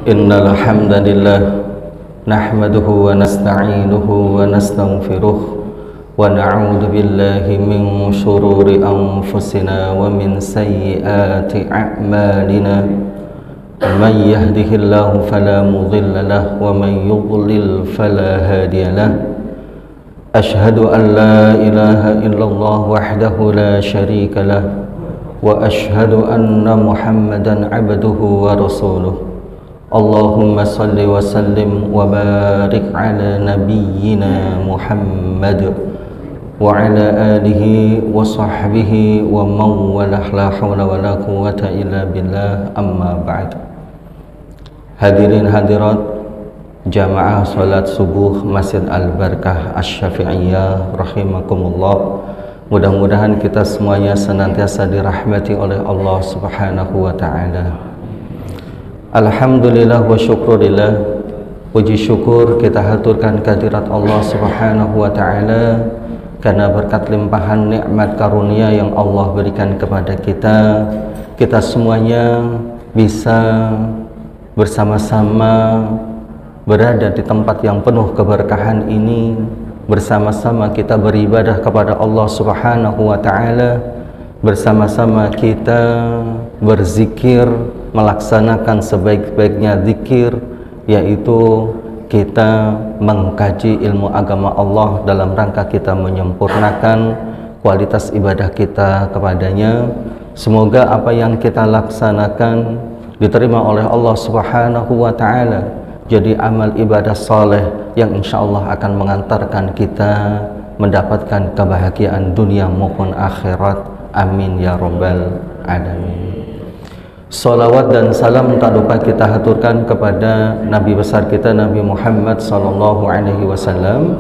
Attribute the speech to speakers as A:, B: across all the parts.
A: Innal hamdalillah nahmaduhu wa nasta'inuhu wa nastaghfiruh wa na'udzu billahi min shururi anfusina wa min sayyiati a'malina. Man yahdihillahu fala mudilla lahu wa man yudlil fala hadiya lahu. Ashhadu an la ilaha illallah wahdahu la syarika lahu wa ashhadu anna Muhammadan 'abduhu wa rasuluh. Allahumma salli wa sallim wa barik ala nabiyyina Muhammad wa ala alihi wa sahbihi wa man walah, la hawla wa la quwwata illa billah, amma ba'd. Hadirin hadirat jamaah salat subuh Masjid Al-Barkah Asy-Syafi'iyah rahimakumullah. Mudah-mudahan kita semuanya senantiasa dirahmati oleh Allah Subhanahu wa ta'ala. Alhamdulillah wa syukurillah, puji syukur kita haturkan kehadirat Allah Subhanahu wa ta'ala karena berkat limpahan nikmat karunia yang Allah berikan kepada kita semuanya bisa bersama-sama berada di tempat yang penuh keberkahan ini, bersama-sama kita beribadah kepada Allah Subhanahu wa ta'ala, bersama-sama kita berzikir, melaksanakan sebaik-baiknya zikir, yaitu kita mengkaji ilmu agama Allah dalam rangka kita menyempurnakan kualitas ibadah kita kepadanya. Semoga apa yang kita laksanakan diterima oleh Allah Subhanahu wa ta'ala, jadi amal ibadah saleh yang insya Allah akan mengantarkan kita mendapatkan kebahagiaan dunia maupun akhirat. Amin ya rabbal alamin. Salawat dan salam tak lupa kita haturkan kepada Nabi besar kita Nabi Muhammad sallallahu alaihi wasallam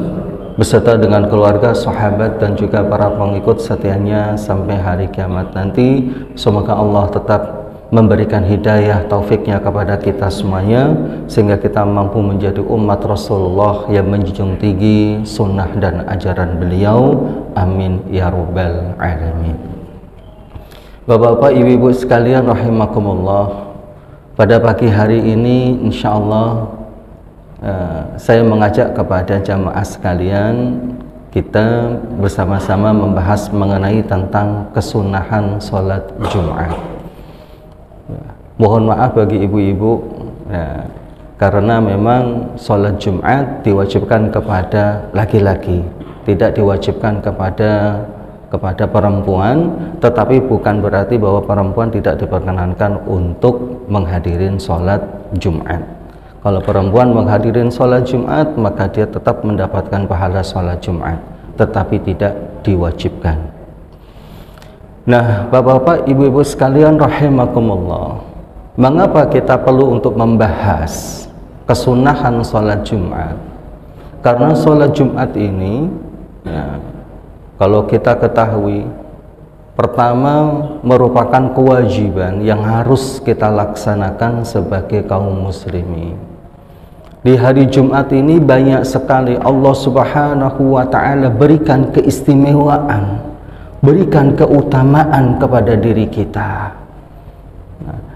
A: beserta dengan keluarga, sahabat dan juga para pengikut setianya sampai hari kiamat nanti. Semoga Allah tetap memberikan hidayah taufiknya kepada kita semuanya sehingga kita mampu menjadi umat Rasulullah yang menjunjung tinggi sunnah dan ajaran beliau. Amin ya rabbal alamin. Bapak-bapak, ibu-ibu sekalian rahimakumullah, pada pagi hari ini insyaallah saya mengajak kepada jamaah sekalian kita bersama-sama membahas mengenai tentang kesunahan sholat Jumat. Mohon maaf bagi ibu-ibu karena memang sholat Jumat diwajibkan kepada laki-laki, tidak diwajibkan kepada perempuan, tetapi bukan berarti bahwa perempuan tidak diperkenankan untuk menghadirin sholat Jumat. Kalau perempuan menghadirin sholat Jumat, maka dia tetap mendapatkan pahala sholat Jumat, tetapi tidak diwajibkan. Nah, bapak-bapak, ibu-ibu sekalian rahimakumullah, mengapa kita perlu untuk membahas kesunahan sholat Jumat? Karena sholat Jumat ini kalau kita ketahui, pertama merupakan kewajiban yang harus kita laksanakan sebagai kaum muslimin. Di hari Jumat ini banyak sekali Allah Subhanahu wa ta'ala berikan keistimewaan, berikan keutamaan kepada diri kita.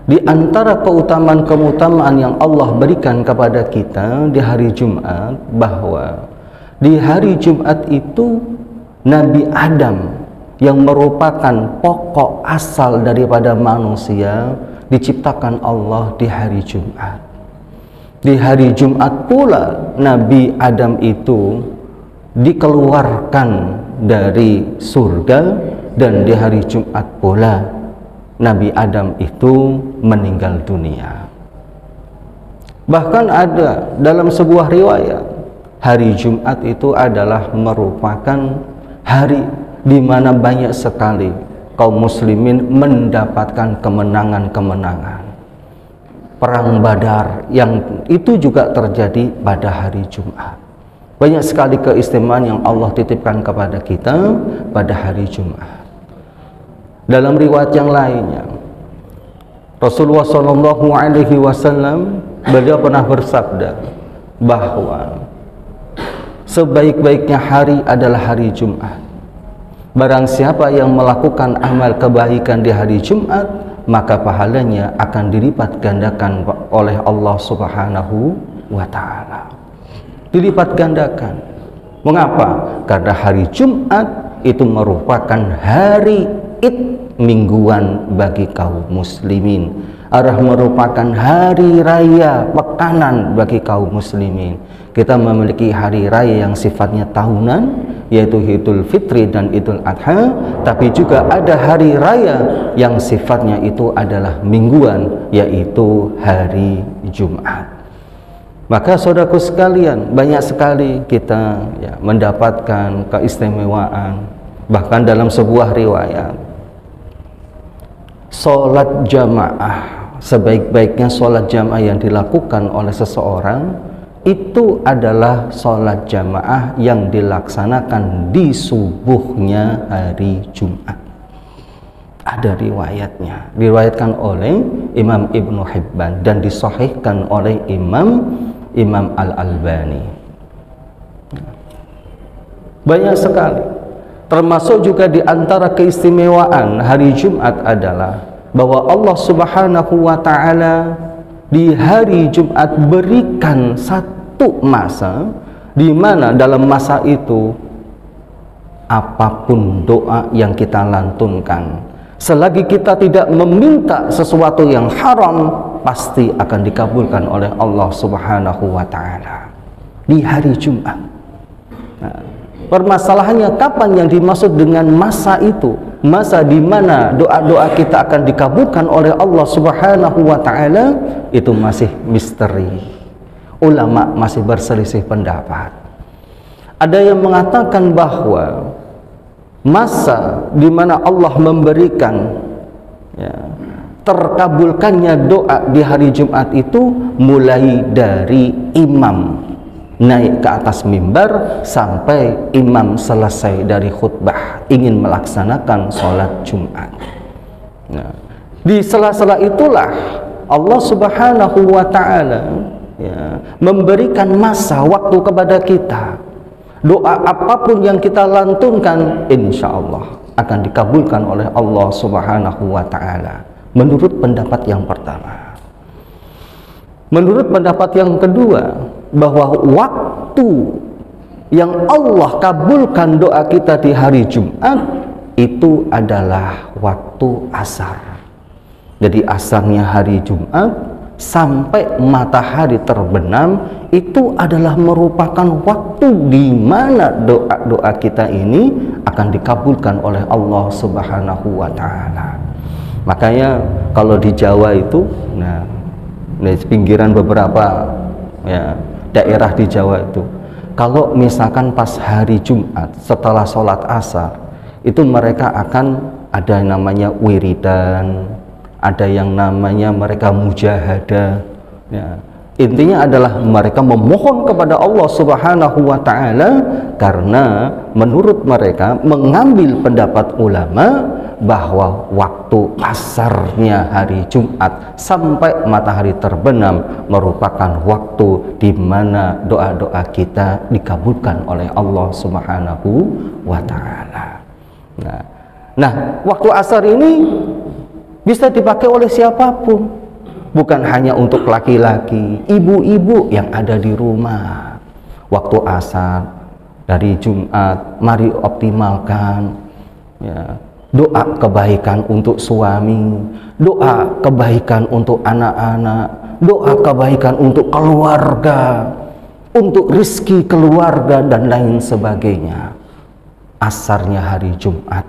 A: Di antara keutamaan-keutamaan yang Allah berikan kepada kita di hari Jumat, bahwa di hari Jumat itu Nabi Adam yang merupakan pokok asal daripada manusia diciptakan Allah di hari Jumat. Di hari Jumat pula Nabi Adam itu dikeluarkan dari surga, dan di hari Jumat pula Nabi Adam itu meninggal dunia. Bahkan ada dalam sebuah riwayat, hari Jumat itu adalah merupakan hari di mana banyak sekali kaum muslimin mendapatkan kemenangan-kemenangan. Perang Badar yang itu juga terjadi pada hari Jumat. Banyak sekali keistimewaan yang Allah titipkan kepada kita pada hari Jumat. Dalam riwayat yang lainnya, Rasulullah SAW beliau pernah bersabda bahwa sebaik-baiknya hari adalah hari Jumat. Barang siapa yang melakukan amal kebaikan di hari Jumat, maka pahalanya akan dilipat gandakan oleh Allah Subhanahu wa ta'ala. Dilipat gandakan. Mengapa? Karena hari Jumat itu merupakan hari Id mingguan bagi kaum muslimin, merupakan hari raya pekanan bagi kaum muslimin. Kita memiliki hari raya yang sifatnya tahunan, yaitu Idul Fitri dan Idul Adha, tapi juga ada hari raya yang sifatnya itu adalah mingguan, yaitu hari Jumat. Maka saudaraku sekalian, banyak sekali kita mendapatkan keistimewaan. Bahkan dalam sebuah riwayat, sholat jamaah, sebaik-baiknya sholat jamaah yang dilakukan oleh seseorang itu adalah sholat jamaah yang dilaksanakan di subuhnya hari Jumat. Ada riwayatnya, diriwayatkan oleh Imam Ibnu Hibban dan disahihkan oleh Imam Al-Albani. Banyak sekali. Termasuk juga di antara keistimewaan hari Jumat adalah bahwa Allah Subhanahu wa ta'ala di hari Jumat berikan satu masa di mana dalam masa itu apapun doa yang kita lantunkan, selagi kita tidak meminta sesuatu yang haram, pasti akan dikabulkan oleh Allah Subhanahu wa ta'ala di hari Jumat. Nah, permasalahannya kapan yang dimaksud dengan masa itu? Masa di mana doa-doa kita akan dikabulkan oleh Allah Subhanahu wa ta'ala itu masih misteri. Ulama masih berselisih pendapat. Ada yang mengatakan bahwa masa di mana Allah memberikan terkabulkannya doa di hari Jumat itu mulai dari imam naik ke atas mimbar sampai imam selesai dari khutbah ingin melaksanakan sholat Jumat. Nah, di sela-sela itulah Allah Subhanahu wa ta'ala memberikan masa waktu kepada kita. Doa apapun yang kita lantunkan insya Allah akan dikabulkan oleh Allah Subhanahu wa ta'ala, menurut pendapat yang pertama. Menurut pendapat yang kedua, bahwa waktu yang Allah kabulkan doa kita di hari Jumat itu adalah waktu asar. Jadi asarnya hari Jumat sampai matahari terbenam itu adalah merupakan waktu di mana doa-doa kita ini akan dikabulkan oleh Allah Subhanahu wa ta'ala. Makanya kalau di Jawa itu, nah, di pinggiran beberapa daerah di Jawa itu, kalau misalkan pas hari Jumat setelah sholat asar itu mereka akan ada yang namanya wiridan, ada yang namanya mereka mujahadah. Intinya adalah mereka memohon kepada Allah Subhanahu wa ta'ala, karena menurut mereka mengambil pendapat ulama bahwa waktu asarnya hari Jumat sampai matahari terbenam merupakan waktu di mana doa-doa kita dikabulkan oleh Allah Subhanahu wa ta'ala. Nah, waktu asar ini bisa dipakai oleh siapapun, bukan hanya untuk laki-laki, ibu-ibu yang ada di rumah. Waktu asar dari Jumat, mari optimalkan doa kebaikan untuk suami, doa kebaikan untuk anak-anak, doa kebaikan untuk keluarga, untuk rizki keluarga dan lain sebagainya. Asarnya hari Jumat,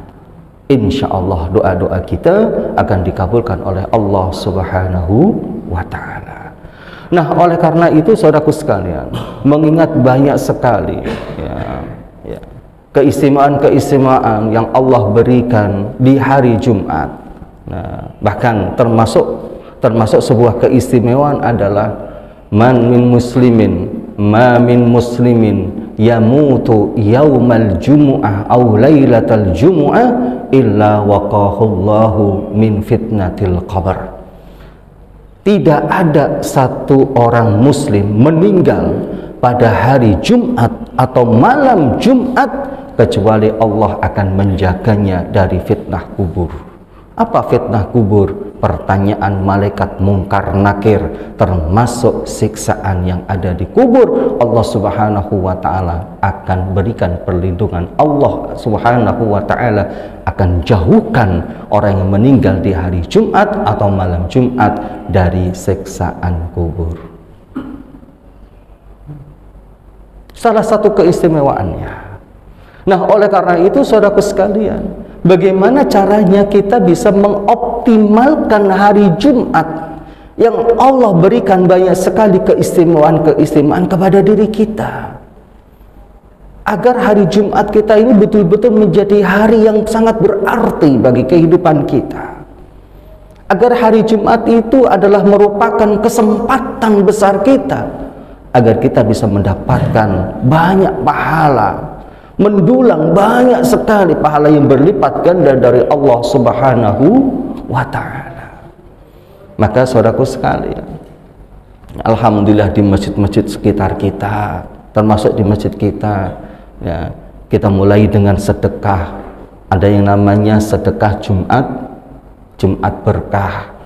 A: insya Allah doa-doa kita akan dikabulkan oleh Allah Subhanahu wa ta'ala. Nah, oleh karena itu saudaraku sekalian, mengingat banyak sekali keistimewaan-keistimewaan yang Allah berikan di hari Jumat. Nah, bahkan termasuk sebuah keistimewaan adalah ma min muslimin yamutu yaumal jumu'ah aw lailatal jumu'ah illa waqahullahu min fitnatil qabr. Tidak ada satu orang muslim meninggal pada hari Jumat atau malam Jumat kecuali Allah akan menjaganya dari fitnah kubur. Apa fitnah kubur? pertanyaan malaikat mungkar nakir, termasuk siksaan yang ada di kubur. Allah Subhanahu wa ta'ala akan berikan perlindungan. Allah Subhanahu wa ta'ala akan jauhkan orang yang meninggal di hari Jumat atau malam Jumat dari siksaan kubur. Salah satu keistimewaannya. Nah, oleh karena itu saudaraku sekalian, bagaimana caranya kita bisa mengoptimalkan hari Jumat yang Allah berikan banyak sekali keistimewaan-keistimewaan kepada diri kita, agar hari Jumat kita ini betul-betul menjadi hari yang sangat berarti bagi kehidupan kita, agar hari Jumat itu adalah merupakan kesempatan besar kita agar kita bisa mendapatkan banyak pahala, mendulang banyak sekali pahala yang berlipat ganda dari Allah Subhanahu wa ta'ala. Maka saudaraku sekalian, alhamdulillah di masjid-masjid sekitar kita, termasuk di masjid kita, ya, kita mulai dengan sedekah. Ada yang namanya sedekah Jumat berkah.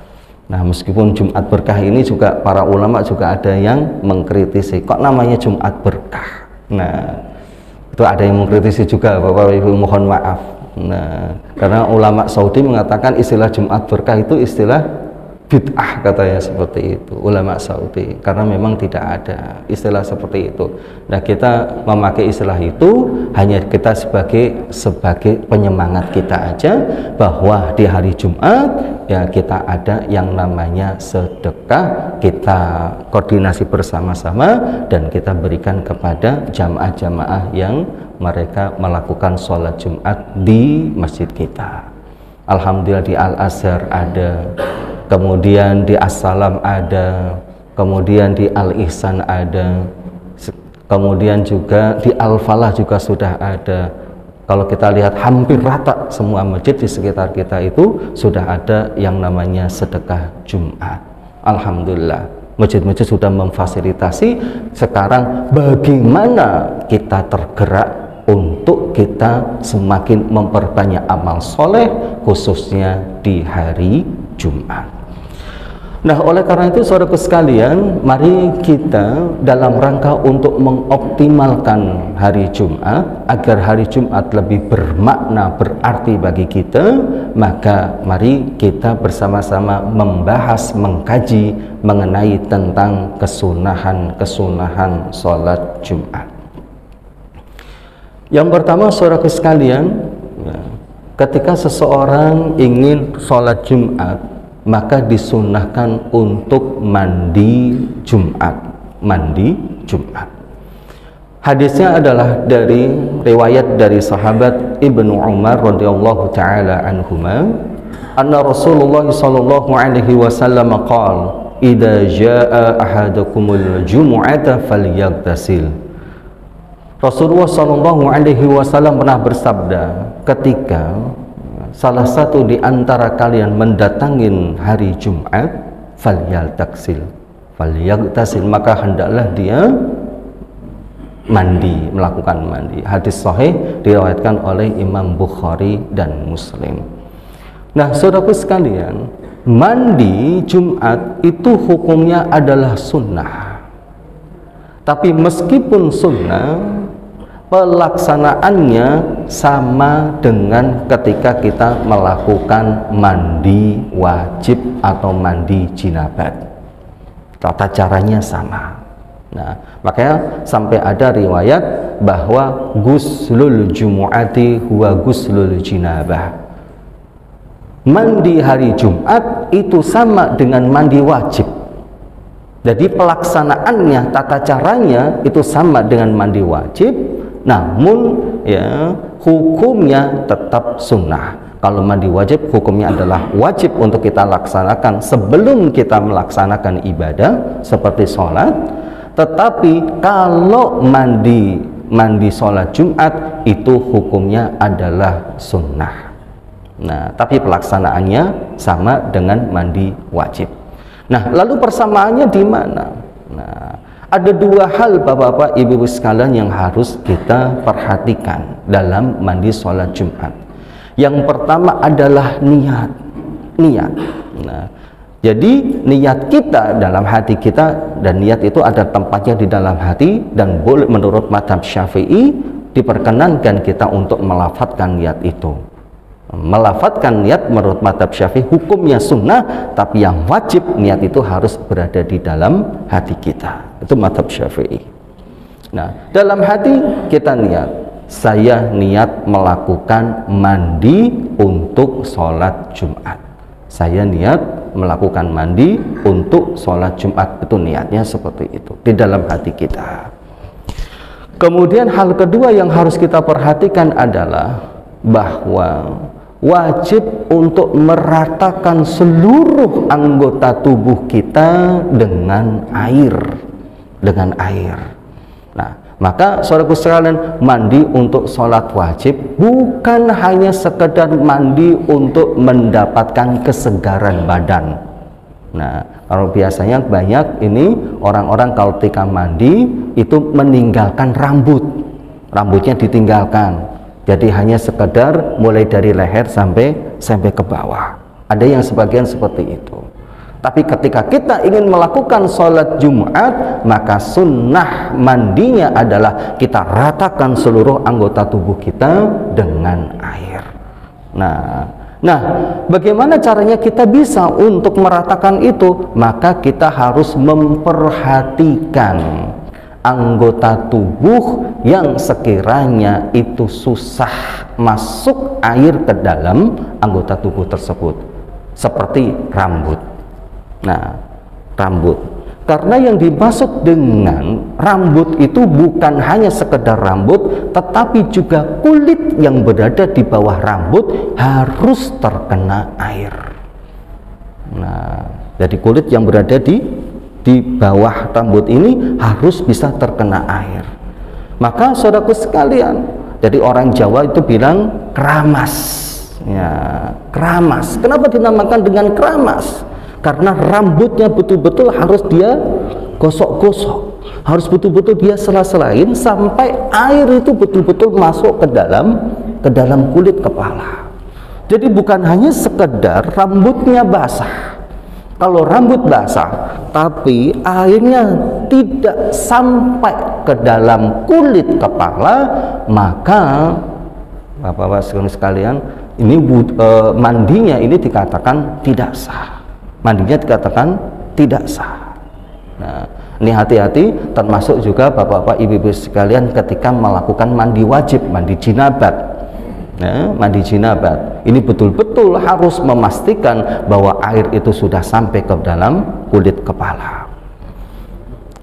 A: Nah, meskipun Jumat berkah ini juga para ulama juga ada yang mengkritisi, kok namanya Jumat berkah. Nah, itu ada yang mengkritisi juga, Bapak Ibu, mohon maaf. Nah, karena ulama Saudi mengatakan istilah Jumat berkah itu istilah bid'ah, katanya seperti itu ulama Saudi, karena memang tidak ada istilah seperti itu. Nah, kita memakai istilah itu hanya kita sebagai penyemangat kita aja, bahwa di hari Jumat ya kita ada yang namanya sedekah, kita koordinasi bersama-sama dan kita berikan kepada jamaah-jamaah yang mereka melakukan sholat Jumat di masjid kita. Alhamdulillah di Al-Azhar ada, kemudian di As-Salam ada, kemudian di Al-Ihsan ada, kemudian juga di Al-Falah juga sudah ada. Kalau kita lihat hampir rata semua masjid di sekitar kita itu sudah ada yang namanya sedekah Jumat. Alhamdulillah, masjid-masjid sudah memfasilitasi. Sekarang bagaimana kita tergerak untuk kita semakin memperbanyak amal soleh, khususnya di hari Jumat. Nah, oleh karena itu saudaraku sekalian, mari kita dalam rangka untuk mengoptimalkan hari Jumat, agar hari Jumat lebih bermakna, berarti bagi kita, maka mari kita bersama-sama membahas, mengkaji mengenai tentang kesunahan sholat Jumat. Yang pertama saudaraku sekalian, ketika seseorang ingin sholat Jumat, maka disunahkan untuk mandi Jumat. Hadisnya adalah dari riwayat dari sahabat Ibnu Umar radhiyallahu taala anhuma, anna Rasulullah sallallahu alaihi wasallam qala, idza jaa ahadakumul jumu'ata falyaghtasil. Rasulullah sallallahu alaihi wasallam pernah bersabda, ketika salah satu di antara kalian mendatangin hari Jumat, falyaltaksil, maka hendaklah dia mandi, melakukan mandi. Hadis sahih diriwayatkan oleh Imam Bukhari dan Muslim. Nah, saudaraku sekalian, mandi Jumat itu hukumnya adalah sunnah. Tapi meskipun sunnah, pelaksanaannya sama dengan ketika kita melakukan mandi wajib atau mandi jinabat. Tata caranya sama. Nah, makanya sampai ada riwayat bahwa guslul jumu'ati huwa guslul jinabah. Mandi hari Jumat itu sama dengan mandi wajib. Jadi pelaksanaannya, tata caranya itu sama dengan mandi wajib, namun ya hukumnya tetap sunnah. Kalau mandi wajib hukumnya adalah wajib untuk kita laksanakan sebelum kita melaksanakan ibadah seperti sholat. Tetapi kalau mandi sholat Jumat itu hukumnya adalah sunnah. Nah, tapi pelaksanaannya sama dengan mandi wajib. Nah, lalu persamaannya di mana? Nah, ada dua hal Bapak-bapak, Ibu-ibu sekalian yang harus kita perhatikan dalam mandi sholat Jumat. Yang pertama adalah niat. Nah, jadi niat kita dalam hati kita, dan niat itu ada tempatnya di dalam hati, dan boleh menurut mazhab Syafi'i diperkenankan kita untuk melafadzkan niat itu. Melafadzkan niat menurut mazhab Syafi'i hukumnya sunnah, tapi yang wajib niat itu harus berada di dalam hati kita. Itu mazhab Syafi'i. Nah, dalam hati kita niat, saya niat melakukan mandi untuk sholat Jumat. Saya niat melakukan mandi untuk sholat Jumat. Itu niatnya seperti itu di dalam hati kita. Kemudian hal kedua yang harus kita perhatikan adalah bahwa wajib untuk meratakan seluruh anggota tubuh kita dengan air. Dengan air. Nah, maka saudaraku sekalian, mandi untuk sholat wajib bukan hanya sekedar mandi untuk mendapatkan kesegaran badan. Nah, kalau biasanya banyak ini orang-orang kalau ketika mandi itu meninggalkan rambutnya ditinggalkan, jadi hanya sekedar mulai dari leher sampai ke bawah. Ada yang sebagian seperti itu. Tapi ketika kita ingin melakukan sholat Jumat, maka sunnah mandinya adalah kita ratakan seluruh anggota tubuh kita dengan air. Nah, bagaimana caranya kita bisa untuk meratakan itu? Maka kita harus memperhatikan anggota tubuh yang sekiranya itu susah masuk air ke dalam anggota tubuh tersebut, seperti rambut. Nah, rambut, karena yang dimaksud dengan rambut itu bukan hanya sekedar rambut, tetapi juga kulit yang berada di bawah rambut harus terkena air. Nah, jadi kulit yang berada di bawah rambut ini harus bisa terkena air. Maka saudaraku sekalian, jadi orang Jawa itu bilang keramas. Ya, keramas. Kenapa dinamakan dengan keramas? Karena rambutnya betul-betul harus dia gosok-gosok, harus betul-betul dia sela-selain sampai air itu betul-betul masuk ke dalam kulit kepala. Jadi bukan hanya sekedar rambutnya basah. Kalau rambut basah tapi airnya tidak sampai ke dalam kulit kepala, maka Bapak-bapak sekalian, ini mandinya ini dikatakan tidak sah. Mandinya dikatakan tidak sah. Nah, ini hati-hati, termasuk juga bapak-bapak ibu-ibu sekalian ketika melakukan mandi wajib, mandi jinabat. Nah, mandi jinabat ini betul-betul harus memastikan bahwa air itu sudah sampai ke dalam kulit kepala.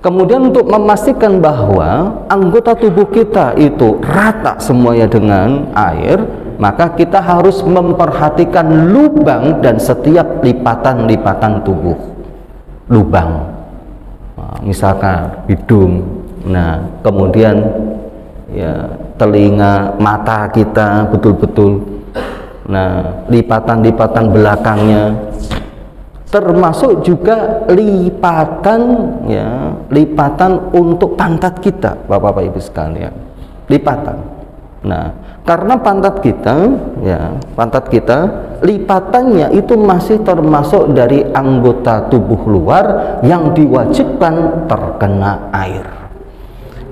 A: Kemudian untuk memastikan bahwa anggota tubuh kita itu rata semuanya dengan air, maka kita harus memperhatikan lubang dan setiap lipatan-lipatan tubuh. Lubang, misalkan hidung, nah kemudian ya telinga, mata kita betul-betul, nah lipatan-lipatan belakangnya, termasuk juga lipatan, ya lipatan untuk pantat kita, bapak-bapak ibu sekalian, lipatan. Nah, karena pantat kita, ya pantat kita, lipatannya itu masih termasuk dari anggota tubuh luar yang diwajibkan terkena air.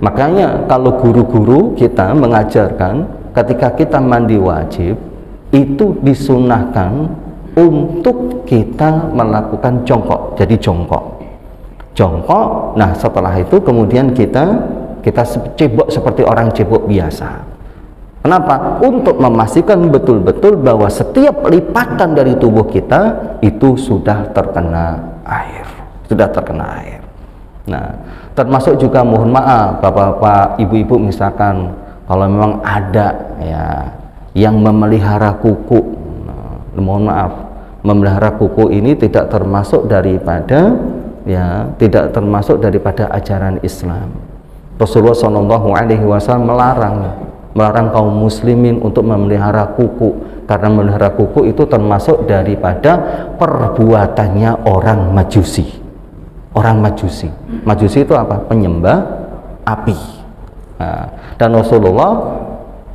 A: Makanya kalau guru-guru kita mengajarkan ketika kita mandi wajib itu disunahkan untuk kita melakukan jongkok, jadi jongkok. Nah setelah itu kemudian kita cebok seperti orang cebok biasa. Kenapa? Untuk memastikan betul-betul bahwa setiap lipatan dari tubuh kita itu sudah terkena air, Nah, termasuk juga mohon maaf bapak-bapak, ibu-ibu, misalkan kalau memang ada ya yang memelihara kuku, mohon maaf, memelihara kuku ini tidak termasuk daripada ajaran Islam. Rasulullah SAW melarang kaum muslimin untuk memelihara kuku, karena memelihara kuku itu termasuk daripada perbuatannya orang Majusi. Majusi itu apa? Penyembah api. Nah, dan Rasulullah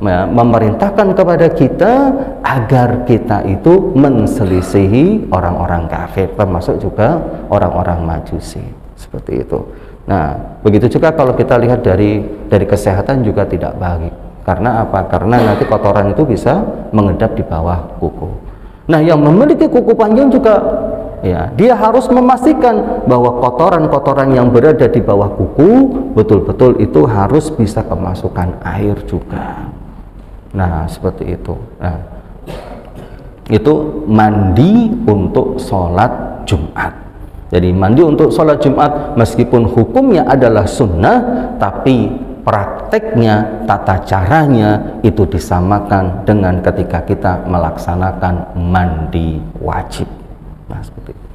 A: memerintahkan kepada kita agar kita itu menselisihi orang-orang kafir, termasuk juga orang-orang Majusi, seperti itu. Nah, begitu juga kalau kita lihat dari kesehatan juga tidak baik. Karena apa? Karena nanti kotoran itu bisa mengendap di bawah kuku. Nah, yang memiliki kuku panjang juga, ya, dia harus memastikan bahwa kotoran-kotoran yang berada di bawah kuku betul-betul itu harus bisa kemasukan air juga. Nah, seperti itu. Nah, itu mandi untuk sholat Jumat. Jadi mandi untuk sholat Jumat meskipun hukumnya adalah sunnah, tapi prakteknya, tata caranya itu disamakan dengan ketika kita melaksanakan mandi wajib. Nah, seperti itu.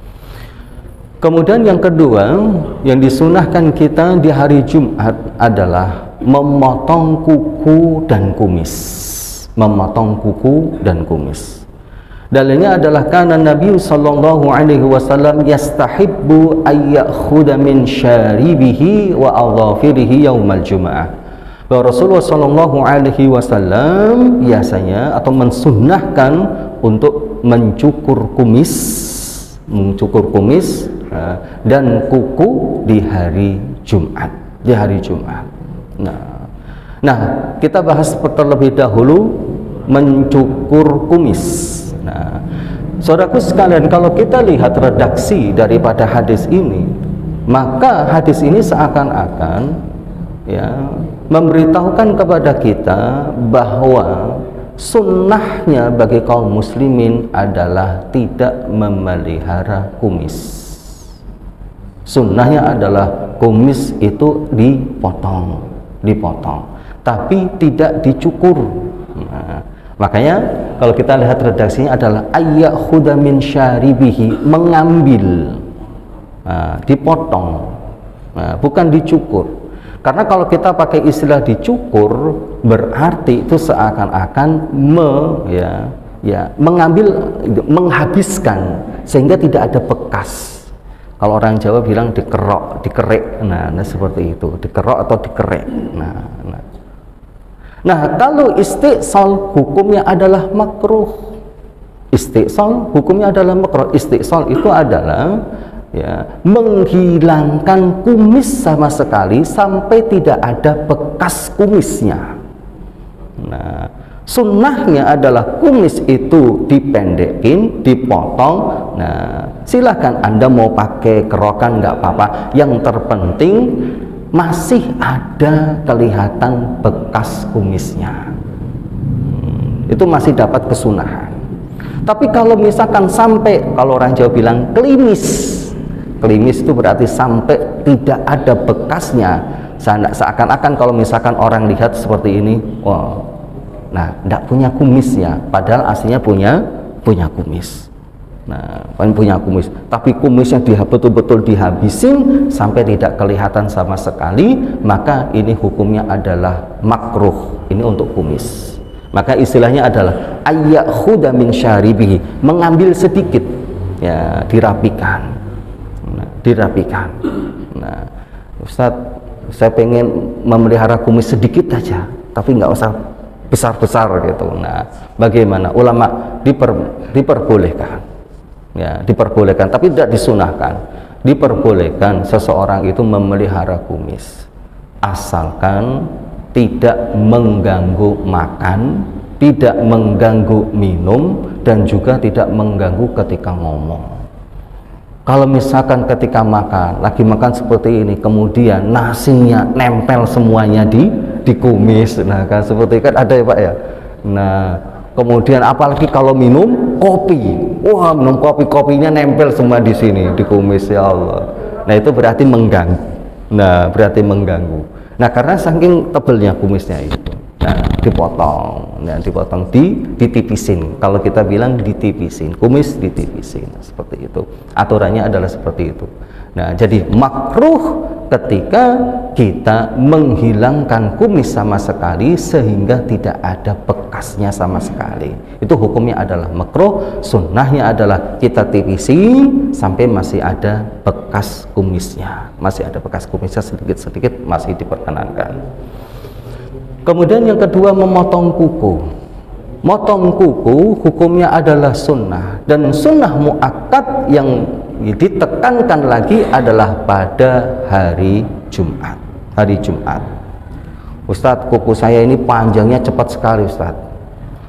A: Kemudian yang kedua yang disunahkan kita di hari Jumat adalah memotong kuku dan kumis. Memotong kuku dan kumis. Dalilnya adalah karena Nabi sallallahu alaihi wasallam yastahibbu ayyakhudha min syaribihi wa adhafirihi yaumal jumu'ah. Bahwa Rasulullah sallallahu alaihi wasallam biasanya atau mensunnahkan untuk mencukur kumis dan kuku di hari Jumat, Nah, kita bahas terlebih dahulu mencukur kumis. Nah, saudaraku sekalian, kalau kita lihat redaksi daripada hadis ini, maka hadis ini seakan-akan ya memberitahukan kepada kita bahwa sunnahnya bagi kaum muslimin adalah tidak memelihara kumis. Sunnahnya adalah kumis itu dipotong, tapi tidak dicukur. Nah, makanya kalau kita lihat redaksinya adalah ayyakhudha min syaribihi, mengambil, dipotong, bukan dicukur. Karena kalau kita pakai istilah dicukur, berarti itu seakan-akan mengambil, menghabiskan sehingga tidak ada bekas. Kalau orang Jawa bilang dikerek. Nah, seperti itu, dikerok atau dikerek. Nah, kalau istiqsal hukumnya adalah makruh. Istiqsal hukumnya adalah makruh. Istiqsal itu adalah menghilangkan kumis sama sekali sampai tidak ada bekas kumisnya. Nah, sunnahnya adalah kumis itu dipendekin, dipotong. Nah, silahkan Anda mau pakai kerokan nggak apa-apa. Yang terpenting masih ada kelihatan bekas kumisnya. Itu masih dapat kesunahan. Tapi kalau misalkan sampai, kalau orang Jawa bilang klimis itu berarti sampai tidak ada bekasnya. Seakan-akan kalau misalkan orang lihat seperti ini, nah, tidak punya kumisnya, padahal aslinya punya kumis. Nah, punya kumis, tapi kumisnya betul-betul dihabisin sampai tidak kelihatan sama sekali, maka ini hukumnya adalah makruh. Ini untuk kumis. Maka istilahnya adalah ayyakhudha min syaribihi, mengambil sedikit, ya, dirapikan. Nah, Ustaz, saya pengen memelihara kumis sedikit aja, tapi nggak usah besar-besar gitu. Nah, bagaimana? Ulama diperbolehkan. Ya, diperbolehkan, tapi tidak disunahkan. Diperbolehkan seseorang itu memelihara kumis asalkan tidak mengganggu makan, tidak mengganggu minum, dan juga tidak mengganggu ketika ngomong. Kalau misalkan ketika lagi makan seperti ini, kemudian nasinya nempel semuanya di kumis, nah kan seperti kan ada ya Pak ya. Nah, kemudian apalagi kalau minum kopi, minum kopinya nempel semua di sini di kumis, ya Allah. Nah, itu berarti mengganggu. Nah, karena saking tebelnya kumisnya itu, nah, dipotong, ditipisin. Kalau kita bilang ditipisin, kumis ditipisin, seperti itu. Aturannya adalah seperti itu. Nah, jadi makruh ketika kita menghilangkan kumis sama sekali sehingga tidak ada bekasnya sama sekali. Itu hukumnya adalah makruh. Sunnahnya adalah kita tipisin sampai masih ada bekas kumisnya. Sedikit-sedikit masih diperkenankan. Kemudian yang kedua, memotong kuku. Motong kuku hukumnya adalah sunnah, dan sunnah muakkad yang ditekankan lagi adalah pada hari Jumat. Hari Jumat. Ustadz, kuku saya ini panjangnya cepat sekali Ustadz.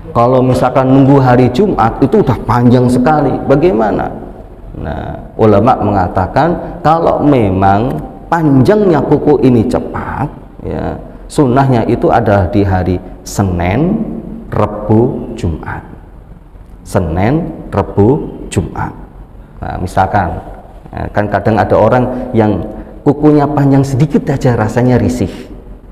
A: Kalau misalkan nunggu hari Jumat itu udah panjang sekali, bagaimana? Nah, ulama mengatakan kalau memang panjangnya kuku ini cepat, ya, sunnahnya itu adalah di hari Senin, Rebu, Jumat. Senin, Rebu, Jumat. Nah, misalkan kan kadang ada orang yang kukunya panjang sedikit aja rasanya risih.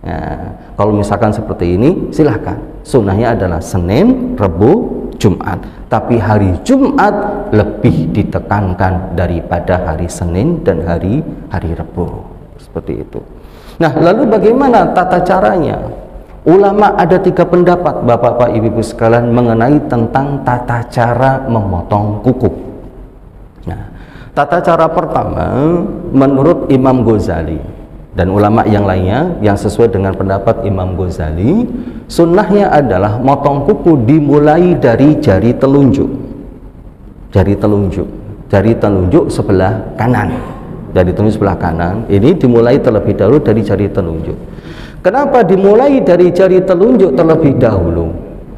A: Nah, kalau misalkan seperti ini silahkan, sunnahnya adalah Senin, Rebu, Jumat. Tapi hari Jumat lebih ditekankan daripada hari Senin dan hari Rebu. Seperti itu. Nah, lalu bagaimana tata caranya? Ulama ada 3 pendapat, bapak-bapak, ibu-ibu sekalian, mengenai tentang tata cara memotong kuku. Nah, tata cara pertama menurut Imam Ghazali dan ulama yang lainnya yang sesuai dengan pendapat Imam Ghazali, sunnahnya adalah motong kuku dimulai dari jari telunjuk. Jari telunjuk sebelah kanan. Jari telunjuk sebelah kanan ini dimulai terlebih dahulu dari jari telunjuk. Kenapa dimulai dari jari telunjuk terlebih dahulu?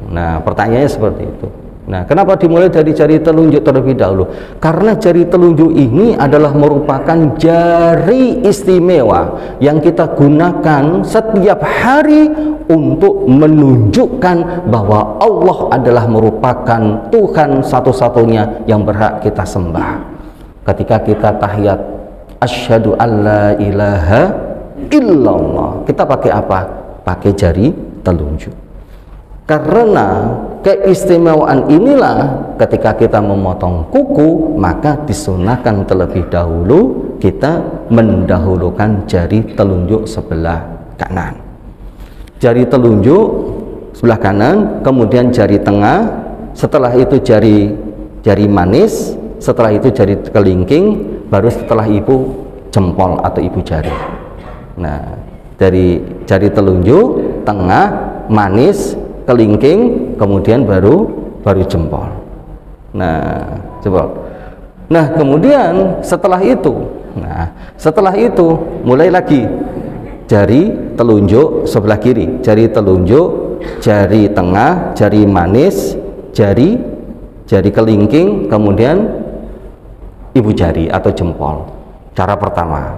A: Nah, pertanyaannya seperti itu. Nah, kenapa dimulai dari jari telunjuk terlebih dahulu? Karena jari telunjuk ini adalah merupakan jari istimewa yang kita gunakan setiap hari untuk menunjukkan bahwa Allah adalah merupakan Tuhan satu-satunya yang berhak kita sembah. Ketika kita tahiyat, asyhadu alla ilaha illallah, kita pakai apa? Pakai jari telunjuk. Karena keistimewaan inilah ketika kita memotong kuku, maka disunahkan terlebih dahulu kita mendahulukan jari telunjuk sebelah kanan. Jari telunjuk sebelah kanan, kemudian jari tengah, setelah itu jari manis, setelah itu jari kelingking, baru setelah itu jempol atau ibu jari. Nah, dari jari telunjuk, tengah, manis, kelingking, kemudian baru jempol. Nah, jempol. Nah, kemudian setelah itu mulai lagi jari telunjuk sebelah kiri, jari telunjuk, jari tengah, jari manis, jari kelingking, kemudian ibu jari atau jempol. Cara pertama.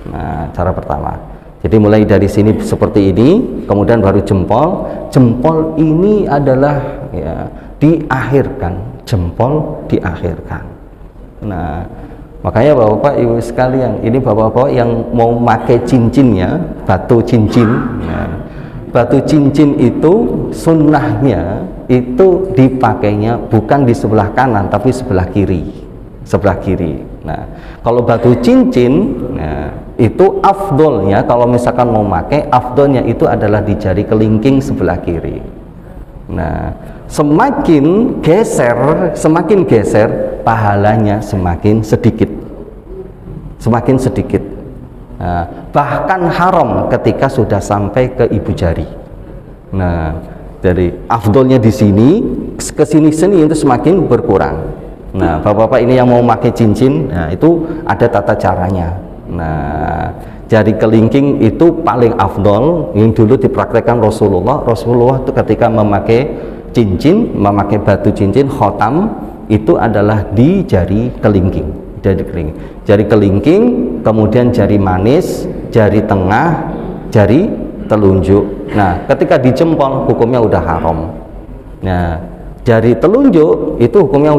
A: Nah, cara pertama. Jadi mulai dari sini seperti ini, kemudian baru jempol. Jempol ini adalah ya diakhirkan, jempol diakhirkan. Nah, makanya bapak-bapak ibu sekalian, ini bapak-bapak yang mau pakai cincinnya, batu cincin. Nah, batu cincin itu sunnahnya itu dipakainya bukan di sebelah kanan tapi sebelah kiri. Nah, kalau batu cincin, nah, itu afdolnya kalau misalkan mau pakai, afdolnya itu adalah di jari kelingking sebelah kiri. Nah, semakin geser pahalanya semakin sedikit. Nah, bahkan haram ketika sudah sampai ke ibu jari. Nah, dari afdolnya di sini ke sini itu semakin berkurang. Nah, bapak-bapak ini yang mau pakai cincin, nah itu ada tata caranya. Nah, jari kelingking itu paling afdol, yang dulu dipraktekkan Rasulullah itu ketika memakai cincin, memakai batu cincin khotam, itu adalah di jari kelingking. Jari kelingking, kemudian jari manis, jari tengah, jari telunjuk. Nah, ketika dijempol hukumnya udah haram. Nah, jari telunjuk itu hukumnya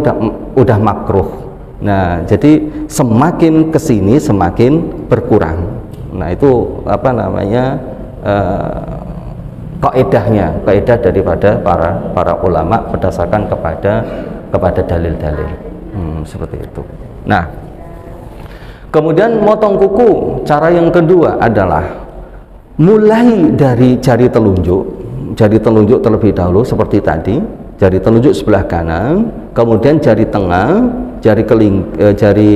A: udah makruh. Nah, jadi semakin kesini semakin berkurang. Nah, itu apa namanya kaidah daripada para ulama berdasarkan kepada dalil-dalil seperti itu. Nah, kemudian motong kuku, cara yang kedua adalah mulai dari jari telunjuk terlebih dahulu seperti tadi. Jari telunjuk sebelah kanan, kemudian jari tengah, jari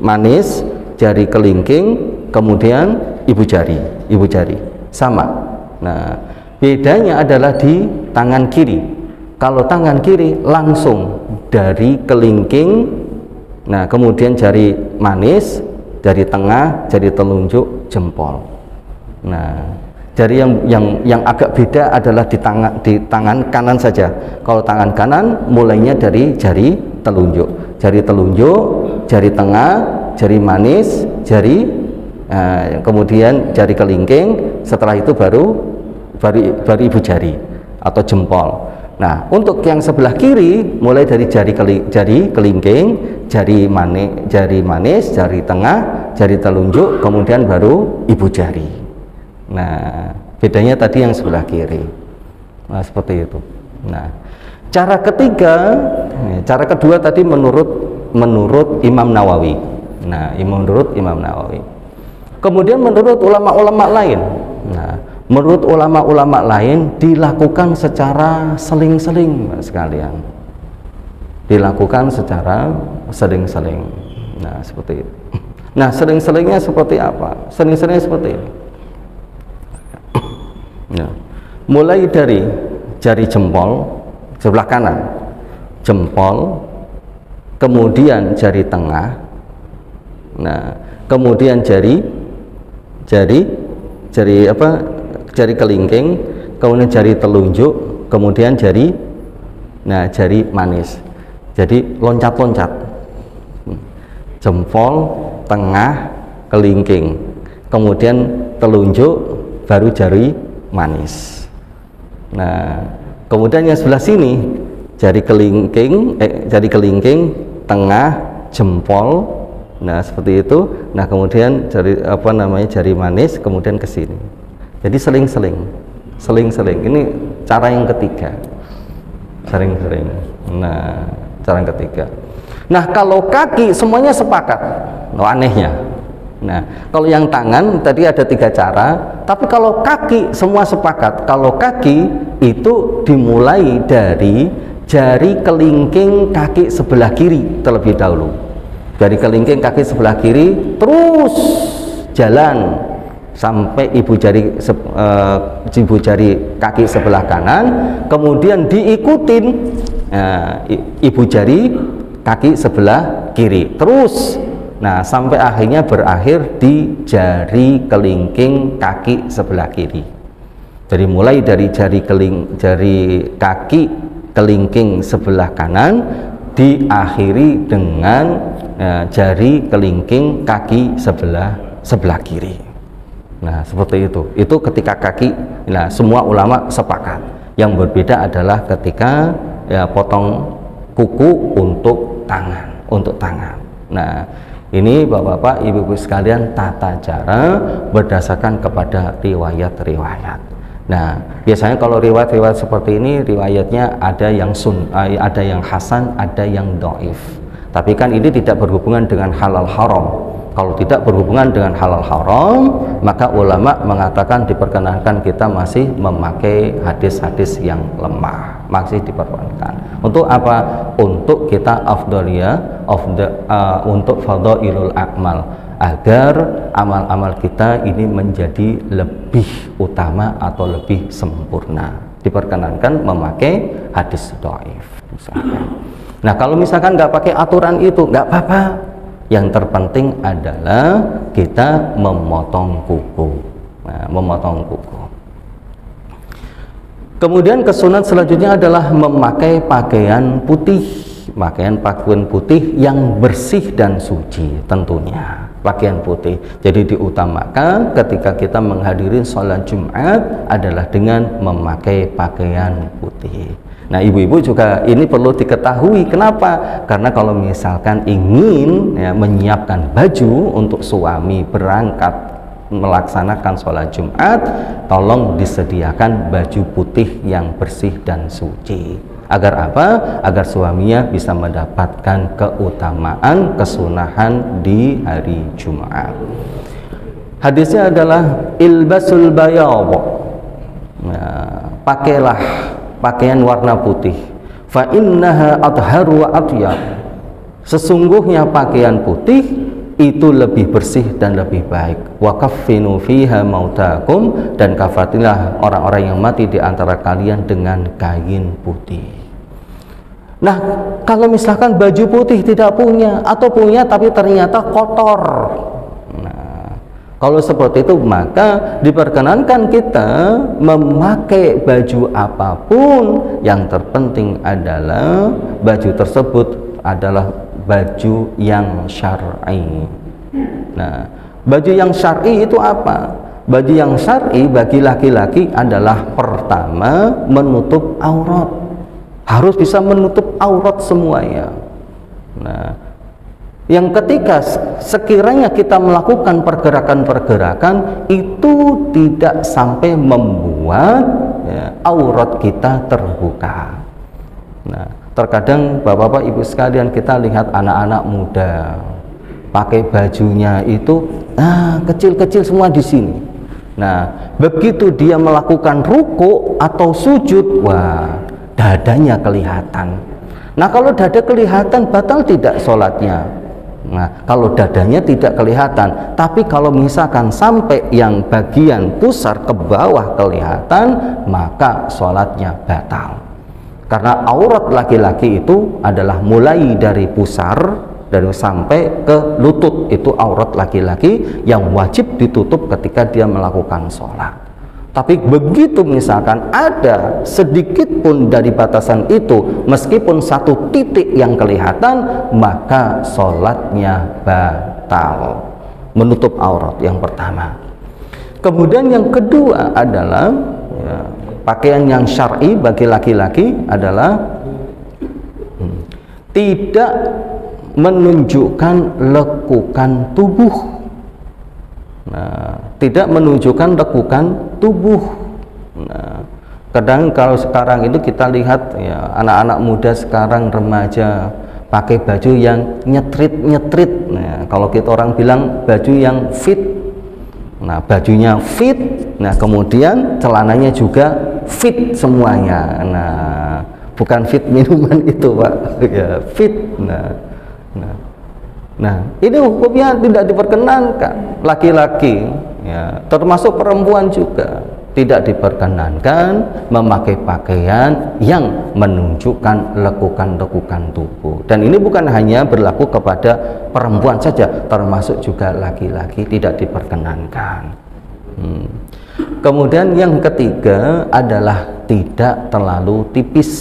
A: manis, jari kelingking, kemudian ibu jari. Sama. Nah, bedanya adalah di tangan kiri. Kalau tangan kiri langsung dari kelingking, nah kemudian jari manis, jari tengah, jari telunjuk, jempol. Nah, jari yang agak beda adalah di tangan kanan saja. Kalau tangan kanan mulainya dari jari telunjuk, jari tengah, jari manis, kemudian jari kelingking. Setelah itu baru ibu jari atau jempol. Nah, untuk yang sebelah kiri mulai dari jari kelingking, jari manis, jari tengah, jari telunjuk, kemudian baru ibu jari. Nah, bedanya tadi yang sebelah kiri. Nah, seperti itu. Nah, cara kedua tadi menurut Imam Nawawi. Nah, menurut Imam Nawawi. Kemudian menurut ulama-ulama lain. Nah, menurut ulama-ulama lain dilakukan secara seling-seling sekalian. Dilakukan secara seling-seling. Nah, seperti itu. Nah, seling-selingnya seperti apa? Seling-selingnya seperti ini. Nah, mulai dari jari jempol sebelah kanan, jempol, kemudian jari tengah, nah kemudian jari kelingking, kemudian jari telunjuk, kemudian jari manis. Jadi loncat-loncat, jempol, tengah, kelingking, kemudian telunjuk, baru jari manis. Nah, kemudian yang sebelah sini jari kelingking, tengah, jempol. Nah, seperti itu. Nah, kemudian jari manis, kemudian ke sini. Jadi seling-seling. Ini cara yang ketiga. Sering-sering. Nah, cara yang ketiga. Nah, kalau kaki semuanya sepakat. Anehnya. Nah, kalau yang tangan tadi ada 3 cara, tapi kalau kaki semua sepakat. Kalau kaki itu dimulai dari jari kelingking kaki sebelah kiri terlebih dahulu. Jari kelingking kaki sebelah kiri terus jalan sampai ibu jari kaki sebelah kanan, kemudian diikutin ibu jari kaki sebelah kiri terus. Nah, sampai akhirnya berakhir di jari kelingking kaki sebelah kiri. Jadi mulai dari jari kaki kelingking sebelah kanan diakhiri dengan jari kelingking kaki sebelah kiri. Nah, seperti itu. Itu ketika kaki. Nah, semua ulama sepakat. Yang berbeda adalah ketika potong kuku untuk tangan. Nah, ini Bapak-bapak, Ibu-ibu sekalian tata cara berdasarkan kepada riwayat-riwayat. Nah, biasanya kalau riwayat-riwayat seperti ini riwayatnya ada yang hasan, ada yang dhaif. Tapi kan ini tidak berhubungan dengan halal haram. Kalau tidak berhubungan dengan halal haram, maka ulama mengatakan diperkenankan kita masih memakai hadis-hadis yang lemah, masih diperkenankan. Untuk apa? Untuk kita afdaliyah untuk fadhailul a'mal, agar amal-amal kita ini menjadi lebih utama atau lebih sempurna. Diperkenankan memakai hadis dhaif. Nah, kalau misalkan nggak pakai aturan itu, nggak apa-apa. Yang terpenting adalah kita memotong kuku. Nah, memotong kuku. Kemudian kesunat selanjutnya adalah memakai pakaian putih yang bersih dan suci tentunya. Pakaian putih. Jadi diutamakan ketika kita menghadiri sholat Jumat adalah dengan memakai pakaian putih. Nah, ibu-ibu juga ini perlu diketahui. Kenapa? Karena kalau misalkan ingin menyiapkan baju untuk suami berangkat melaksanakan sholat Jumat, tolong disediakan baju putih yang bersih dan suci. Agar apa? Agar suaminya bisa mendapatkan keutamaan kesunahan di hari Jumat. Hadisnya adalah ilbasul bayad. Nah, pakailah pakaian warna putih. Fa innaha athharu wa atyab. Sesungguhnya pakaian putih itu lebih bersih dan lebih baik. Wa kaffinu fiha mautakum, dan kafatilah orang-orang yang mati di antara kalian dengan kain putih. Nah, kalau misalkan baju putih tidak punya, atau punya tapi ternyata kotor, nah, kalau seperti itu maka diperkenankan kita memakai baju apapun. Yang terpenting adalah baju tersebut adalah baju yang syar'i. Nah, baju yang syar'i itu apa? Baju yang syar'i bagi laki-laki adalah pertama menutup aurat. Harus bisa menutup aurat semuanya. Nah, yang ketika sekiranya kita melakukan pergerakan-pergerakan itu tidak sampai membuat aurat kita terbuka. Nah, terkadang bapak-bapak ibu sekalian kita lihat anak-anak muda pakai bajunya itu kecil-kecil semua di sini. Nah, begitu dia melakukan ruku atau sujud, wah, dadanya kelihatan. Nah, kalau dada kelihatan batal tidak sholatnya? Nah, kalau dadanya tidak kelihatan, tapi kalau misalkan sampai yang bagian pusar ke bawah kelihatan, maka sholatnya batal. Karena aurat laki-laki itu adalah mulai dari pusar dan sampai ke lutut, itu aurat laki-laki yang wajib ditutup ketika dia melakukan sholat. Tapi begitu misalkan ada sedikit pun dari batasan itu, meskipun satu titik yang kelihatan, maka sholatnya batal. Menutup aurat yang pertama. Kemudian yang kedua adalah pakaian yang syar'i bagi laki-laki adalah tidak menunjukkan lekukan tubuh. Nah, tidak menunjukkan lekukan tubuh. Nah, kadang kalau sekarang itu kita lihat ya, anak-anak muda sekarang remaja pakai baju yang nyetrit-nyetrit. Nah, kalau kita orang bilang baju yang fit. Nah, bajunya fit. Nah, kemudian celananya juga fit semuanya. Nah, bukan fit minuman itu, Pak. Ya, fit. Nah, ini hukumnya tidak diperkenankan. Laki-laki, ya, termasuk perempuan juga tidak diperkenankan memakai pakaian yang menunjukkan lekukan-lekukan tubuh. Dan ini bukan hanya berlaku kepada perempuan saja, termasuk juga laki-laki tidak diperkenankan. Kemudian yang ketiga adalah tidak terlalu tipis.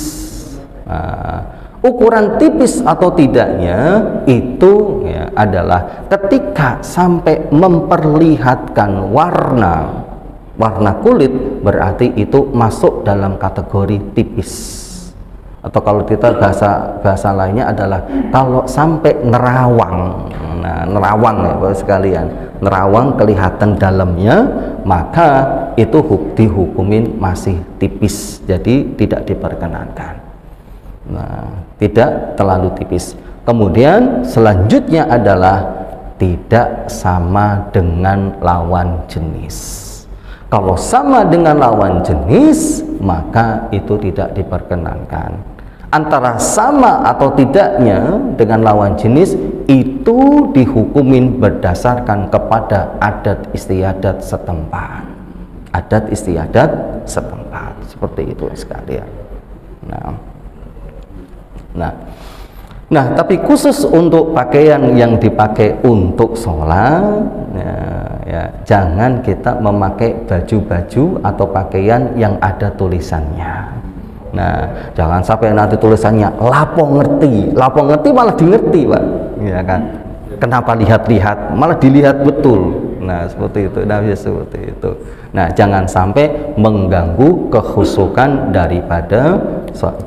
A: Nah, ukuran tipis atau tidaknya itu ya, adalah ketika sampai memperlihatkan warna kulit, berarti itu masuk dalam kategori tipis. Atau kalau kita bahasa lainnya adalah kalau sampai nerawang. Nah, nerawang ya Bapak sekalian, nerawang kelihatan dalamnya, maka itu dihukumin masih tipis, jadi tidak diperkenankan. Nah, tidak terlalu tipis. Kemudian selanjutnya adalah tidak sama dengan lawan jenis. Kalau sama dengan lawan jenis, maka itu tidak diperkenankan. Antara sama atau tidaknya dengan lawan jenis itu dihukumin berdasarkan kepada adat istiadat setempat. Adat istiadat setempat, seperti itu sekalian. Nah, tapi khusus untuk pakaian yang dipakai untuk sholat, ya, jangan kita memakai baju-baju atau pakaian yang ada tulisannya. Nah, jangan sampai nanti tulisannya lapo ngerti malah dingerti, Pak. Ya kan? Kenapa lihat-lihat, malah dilihat betul. Nah, seperti itu. Nah, jangan sampai mengganggu kekhusukan daripada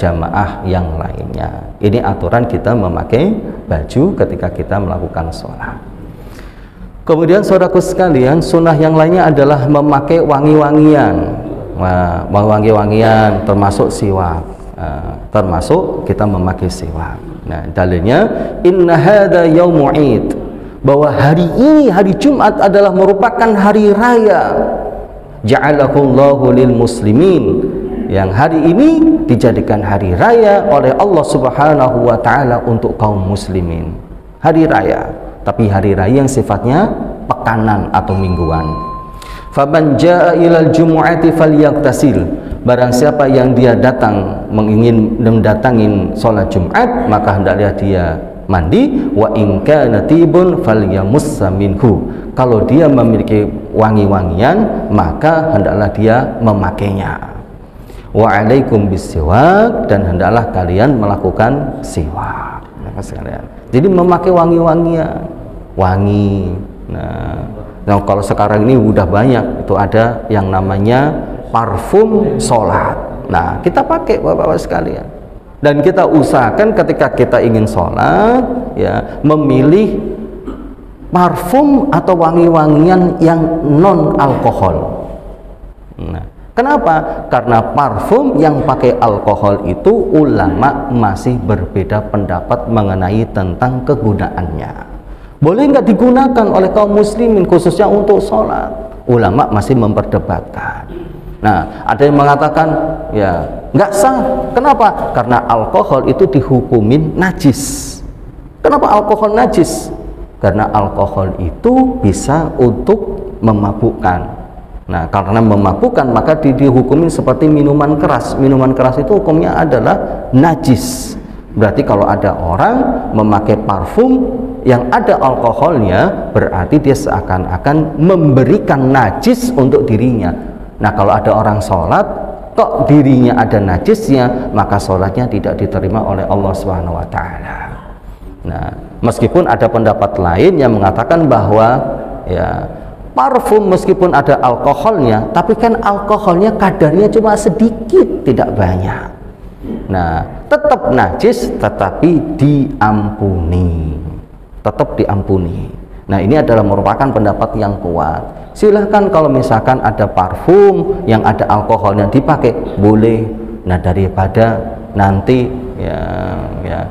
A: jamaah yang lainnya. Ini aturan kita memakai baju ketika kita melakukan sholat. Kemudian saudaraku sekalian, sunnah yang lainnya adalah memakai wangi-wangian. Nah, wangi-wangian termasuk siwak. Termasuk kita memakai siwak. Nah, dalilnya inna hadza yaumu id, bahwa hari ini, hari Jumat adalah merupakan hari raya. Ja'alahullahu lil muslimin, yang hari ini dijadikan hari raya oleh Allah Subhanahu wa taala untuk kaum muslimin. hari raya, tapi hari raya yang sifatnya pekanan atau mingguan. Faman jaa ilal jumu'ati falyaghtasil, barang siapa yang dia datang ingin mendatangin sholat Jumat, maka hendaklah dia mandi. Wa in kana tibun falyamussa minhu, kalau dia memiliki wangi-wangian maka hendaklah dia memakainya. Wa alaikum bisiwak, dan hendaklah kalian melakukan siwak. Jadi memakai wangi-wangian, wangi. Nah, kalau sekarang ini udah banyak, itu ada yang namanya parfum sholat. Nah, kita pakai bapak-bapak sekalian, dan kita usahakan ketika kita ingin sholat, ya, memilih parfum atau wangi-wangian yang non alkohol. Nah, kenapa? Karena parfum yang pakai alkohol itu ulama masih berbeda pendapat mengenai tentang kegunaannya. Boleh nggak digunakan oleh kaum muslimin khususnya untuk sholat? Ulama masih memperdebatkan. Nah, ada yang mengatakan ya nggak sah. Kenapa? Karena alkohol itu dihukumin najis. Kenapa alkohol najis? Karena alkohol itu bisa untuk memabukkan. Nah, karena memabukkan maka dihukumin seperti minuman keras. Minuman keras itu hukumnya adalah najis. Berarti kalau ada orang memakai parfum yang ada alkoholnya, berarti dia seakan-akan memberikan najis untuk dirinya. Nah, kalau ada orang sholat kok dirinya ada najisnya, maka sholatnya tidak diterima oleh Allah Subhanahu wa Ta'ala. Nah, meskipun ada pendapat lain yang mengatakan bahwa ya, parfum meskipun ada alkoholnya, tapi kan alkoholnya kadarnya cuma sedikit, tidak banyak. Nah, tetap najis tetapi diampuni, tetap diampuni. Nah, ini adalah merupakan pendapat yang kuat. Silahkan kalau misalkan ada parfum yang ada alkoholnya dipakai, boleh. Nah, daripada nanti ya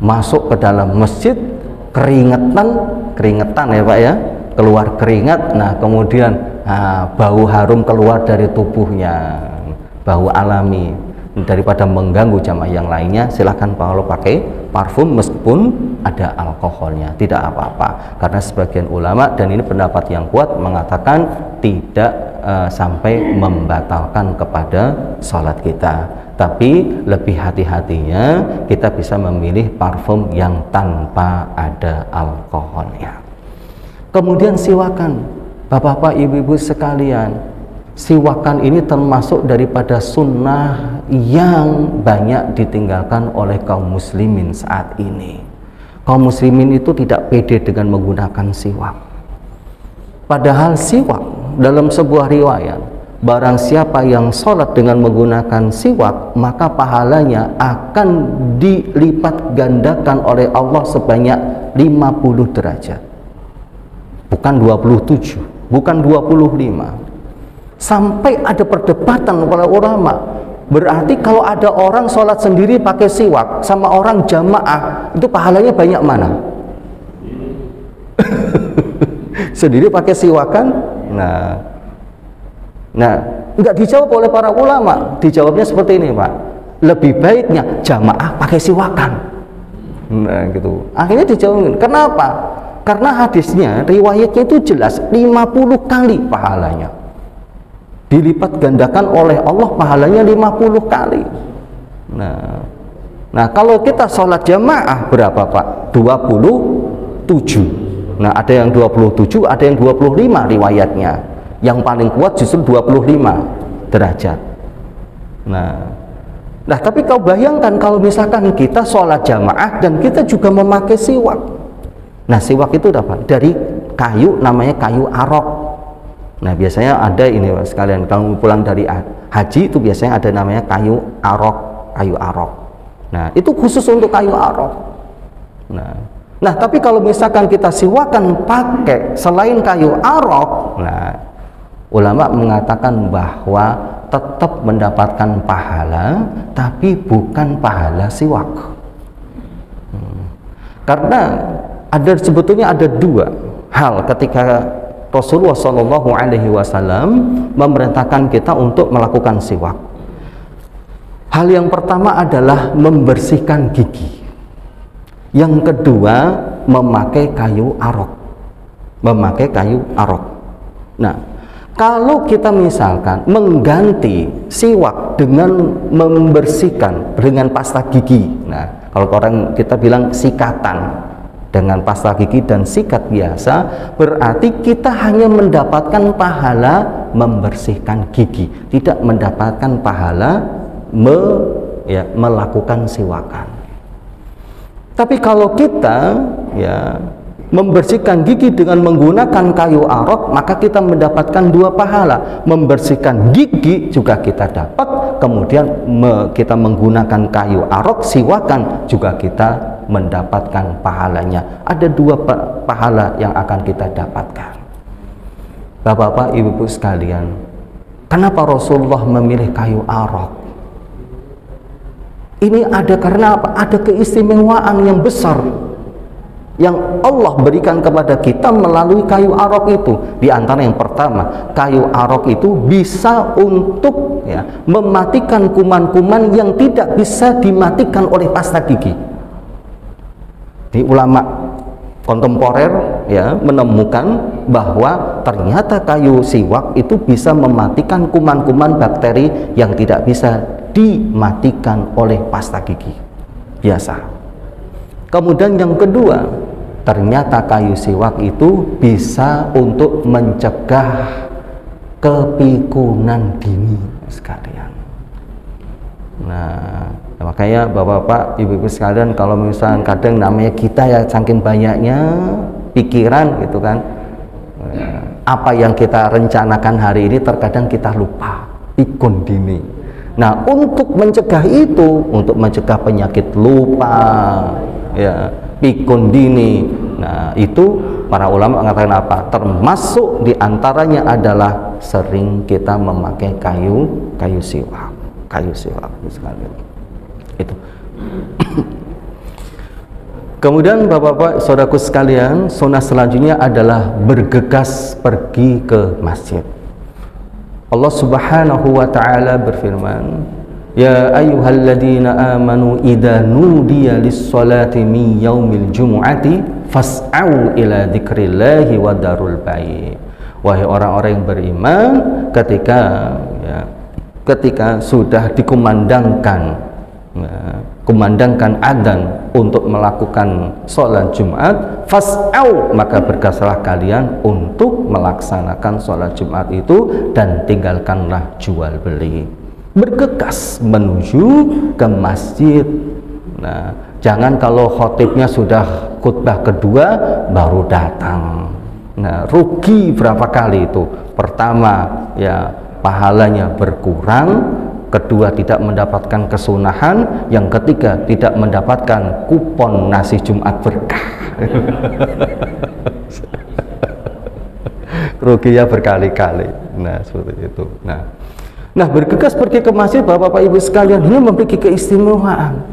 A: masuk ke dalam masjid keringetan ya Pak ya, keluar keringat, nah kemudian bau harum keluar dari tubuhnya, bau alami. Daripada mengganggu jamaah yang lainnya, silahkan kalau pakai parfum meskipun ada alkoholnya, tidak apa-apa. Karena sebagian ulama, dan ini pendapat yang kuat, mengatakan tidak sampai membatalkan kepada sholat kita. Tapi lebih hati-hatinya kita bisa memilih parfum yang tanpa ada alkoholnya. Kemudian siwakan, bapak-bapak, ibu-ibu sekalian, siwakan ini termasuk daripada sunnah yang banyak ditinggalkan oleh kaum muslimin saat ini. Kaum muslimin itu tidak pede dengan menggunakan siwak. Padahal siwak dalam sebuah riwayat, barang siapa yang sholat dengan menggunakan siwak, maka pahalanya akan dilipat gandakan oleh Allah sebanyak 50 derajat. Bukan 27, bukan 25. Sampai ada perdebatan para ulama, berarti kalau ada orang sholat sendiri pakai siwak sama orang jamaah, itu pahalanya banyak mana? Sendiri pakai siwakan? Nah, nggak dijawab oleh para ulama. Dijawabnya seperti ini Pak, lebih baiknya jamaah pakai siwakan. Nah gitu, akhirnya dijawab. Kenapa? Karena hadisnya, riwayatnya itu jelas 50 kali pahalanya, dilipat gandakan oleh Allah pahalanya 50 kali. Nah kalau kita sholat jamaah berapa Pak? 27. Nah, ada yang 27, ada yang 25 riwayatnya. Yang paling kuat justru 25 derajat. Nah tapi kau bayangkan kalau misalkan kita sholat jamaah dan kita juga memakai siwak. Nah, siwak itu dapat dari kayu, namanya kayu arok. Nah, biasanya ada ini sekalian, kalau pulang dari haji itu biasanya ada namanya kayu arok. Nah, itu khusus untuk kayu arok. Nah, tapi kalau misalkan kita siwakan pakai selain kayu arok, nah, ulama mengatakan bahwa tetap mendapatkan pahala, tapi bukan pahala siwak. Karena sebetulnya ada dua hal ketika Rasulullah SAW memerintahkan kita untuk melakukan siwak. Hal yang pertama adalah membersihkan gigi. Yang kedua memakai kayu arok. Memakai kayu arok. Nah, kalau kita misalkan mengganti siwak dengan membersihkan dengan pasta gigi, nah kalau orang kita bilang sikatan dengan pasta gigi dan sikat biasa, berarti kita hanya mendapatkan pahala membersihkan gigi, tidak mendapatkan pahala melakukan siwakan. Tapi kalau kita membersihkan gigi dengan menggunakan kayu arok, maka kita mendapatkan dua pahala. Membersihkan gigi juga kita dapat, kemudian kita menggunakan kayu arok siwakan juga kita mendapatkan pahalanya. Ada dua pahala yang akan kita dapatkan. Bapak-bapak, ibu-ibu sekalian, kenapa Rasulullah memilih kayu arok? Ini ada karena apa? Ada keistimewaan yang besar yang Allah berikan kepada kita melalui kayu arok itu. Di antara yang pertama, kayu arok itu bisa untuk mematikan kuman-kuman yang tidak bisa dimatikan oleh pasta gigi. Di ulama kontemporer menemukan bahwa ternyata kayu siwak itu bisa mematikan kuman-kuman bakteri yang tidak bisa dimatikan oleh pasta gigi biasa. Kemudian yang kedua, ternyata kayu siwak itu bisa untuk mencegah kepikunan dini sekalian. Nah, makanya bapak-bapak, ibu-ibu sekalian, kalau misalnya kadang namanya kita saking banyaknya pikiran gitu kan, apa yang kita rencanakan hari ini terkadang kita lupa, pikun dini. Nah, untuk mencegah itu, untuk mencegah penyakit lupa, pikun dini, nah itu para ulama mengatakan apa? Termasuk diantaranya adalah sering kita memakai kayu siwak sekalian. Itu. Kemudian bapak-bapak, saudaraku sekalian, sunnah selanjutnya adalah bergegas pergi ke masjid. Allah Subhanahu wa taala berfirman, ya ayyuhalladzina amanu idza nudiya lis-salati min yaumil jumu'ati fas'au ila dzikrillahi wa darul bai'. Wahai orang-orang yang beriman, ketika sudah dikumandangkan adzan untuk melakukan sholat Jumat, fas'au, maka bergegaslah kalian untuk melaksanakan sholat Jumat itu dan tinggalkanlah jual beli. Bergegas menuju ke masjid. Nah, jangan kalau khotibnya sudah khutbah kedua baru datang. Nah, rugi berapa kali itu? Pertama, pahalanya berkurang. Kedua, tidak mendapatkan kesunahan. Yang ketiga, tidak mendapatkan kupon nasi Jumat berkah. Ruginya berkali-kali. Nah, seperti itu. Nah, bergegas pergi ke masjid, bapak-bapak ibu sekalian, ini memiliki keistimewaan.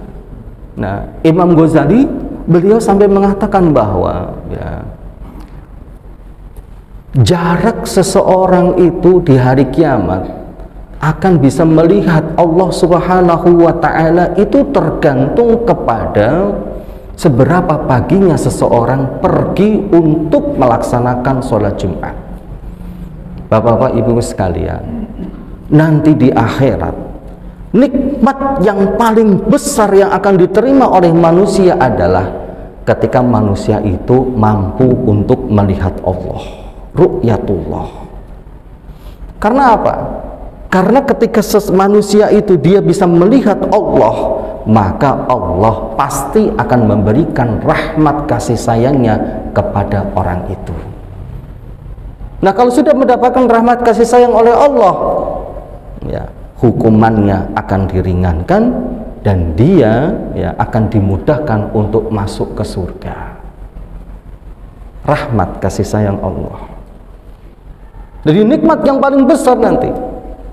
A: Nah, Imam Ghazali, beliau sampai mengatakan bahwa jarak seseorang itu di hari kiamat akan bisa melihat Allah Subhanahu wa ta'ala itu tergantung kepada seberapa paginya seseorang pergi untuk melaksanakan sholat Jumat. Bapak-bapak ibu sekalian, nanti di akhirat nikmat yang paling besar yang akan diterima oleh manusia adalah ketika manusia itu mampu untuk melihat Allah, ru'yatullah. Karena apa? Karena ketika manusia itu dia bisa melihat Allah, maka Allah pasti akan memberikan rahmat kasih sayangnya kepada orang itu. Nah, kalau sudah mendapatkan rahmat kasih sayang oleh Allah, hukumannya akan diringankan dan dia akan dimudahkan untuk masuk ke surga. Rahmat kasih sayang Allah. Jadi nikmat yang paling besar nanti.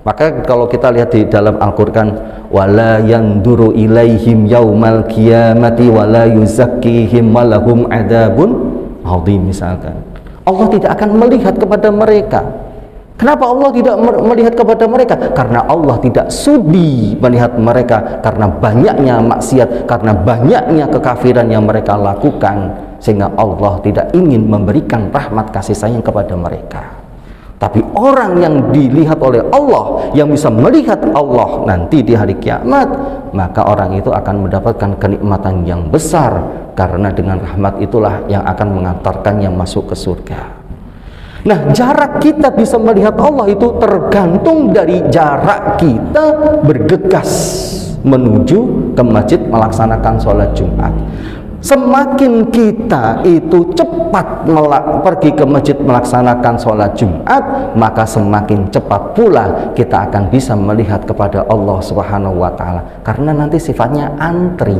A: Maka kalau kita lihat di dalam Al-Quran, wala yanduru ilaihim yaumal qiyamati wala yuzakkihim walahum adabun adzim, misalkan Allah tidak akan melihat kepada mereka Kenapa Allah tidak melihat kepada mereka? Karena Allah tidak sudi melihat mereka karena banyaknya maksiat, karena banyaknya kekafiran yang mereka lakukan, sehingga Allah tidak ingin memberikan rahmat kasih sayang kepada mereka. Tapi orang yang dilihat oleh Allah, yang bisa melihat Allah nanti di hari kiamat, maka orang itu akan mendapatkan kenikmatan yang besar, karena dengan rahmat itulah yang akan mengantarkannya masuk ke surga. Nah, jarak kita bisa melihat Allah itu tergantung dari jarak kita bergegas menuju ke masjid melaksanakan sholat Jumat. Semakin kita itu cepat pergi ke masjid melaksanakan sholat Jumat, maka semakin cepat pula kita akan bisa melihat kepada Allah Subhanahu wa Ta'ala, karena nanti sifatnya antri.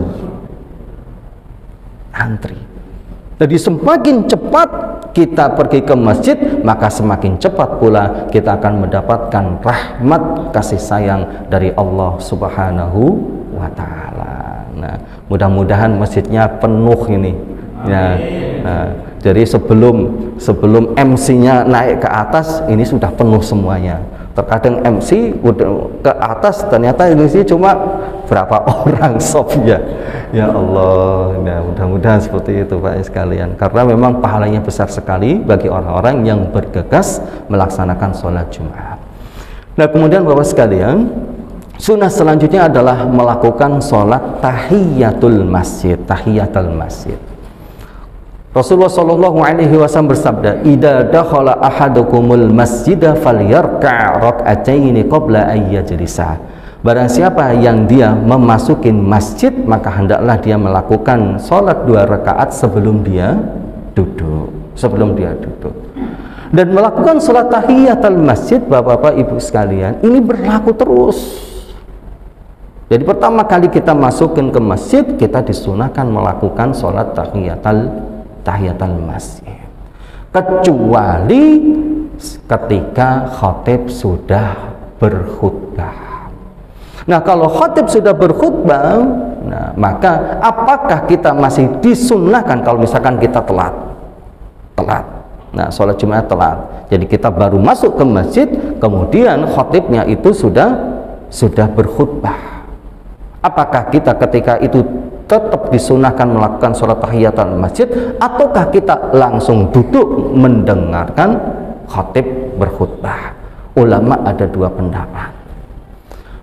A: Jadi semakin cepat kita pergi ke masjid, maka semakin cepat pula kita akan mendapatkan rahmat kasih sayang dari Allah Subhanahu wa Ta'ala. Nah, mudah-mudahan masjidnya penuh ini ya. Nah, jadi sebelum MC-nya naik ke atas, ini sudah penuh semuanya. Terkadang MC udah ke atas, ternyata ini sih cuma berapa orang sofnya. Ya Allah, nah, mudah-mudahan seperti itu Pak sekalian, karena memang pahalanya besar sekali bagi orang-orang yang bergegas melaksanakan sholat Jumat. Nah, kemudian Bapak sekalian, sunnah selanjutnya adalah melakukan sholat tahiyatul masjid. Rasulullah Shallallahu Alaihi Wasallam bersabda, "Idza dakhala ahadukumul masjidah falyarka' rak'ataini qabla an yajlisa." Barang siapa yang dia memasukin masjid, maka hendaklah dia melakukan sholat 2 rakaat sebelum dia duduk. Dan melakukan sholat tahiyatul masjid, Bapak-bapak Ibu sekalian, ini berlaku terus. Jadi pertama kali kita masukin ke masjid, kita disunahkan melakukan sholat tahiyatul masjid, kecuali ketika khatib sudah berkhutbah. Nah, kalau khatib sudah berkhutbah, nah, maka apakah kita masih disunahkan kalau misalkan kita telat? Nah, sholat Jumat telat, jadi kita baru masuk ke masjid, kemudian khatibnya itu sudah berkhutbah. Apakah kita ketika itu tetap disunahkan melakukan sholat tahiyatul masjid, ataukah kita langsung duduk mendengarkan khatib berkhutbah? Ulama ada 2 pendapat.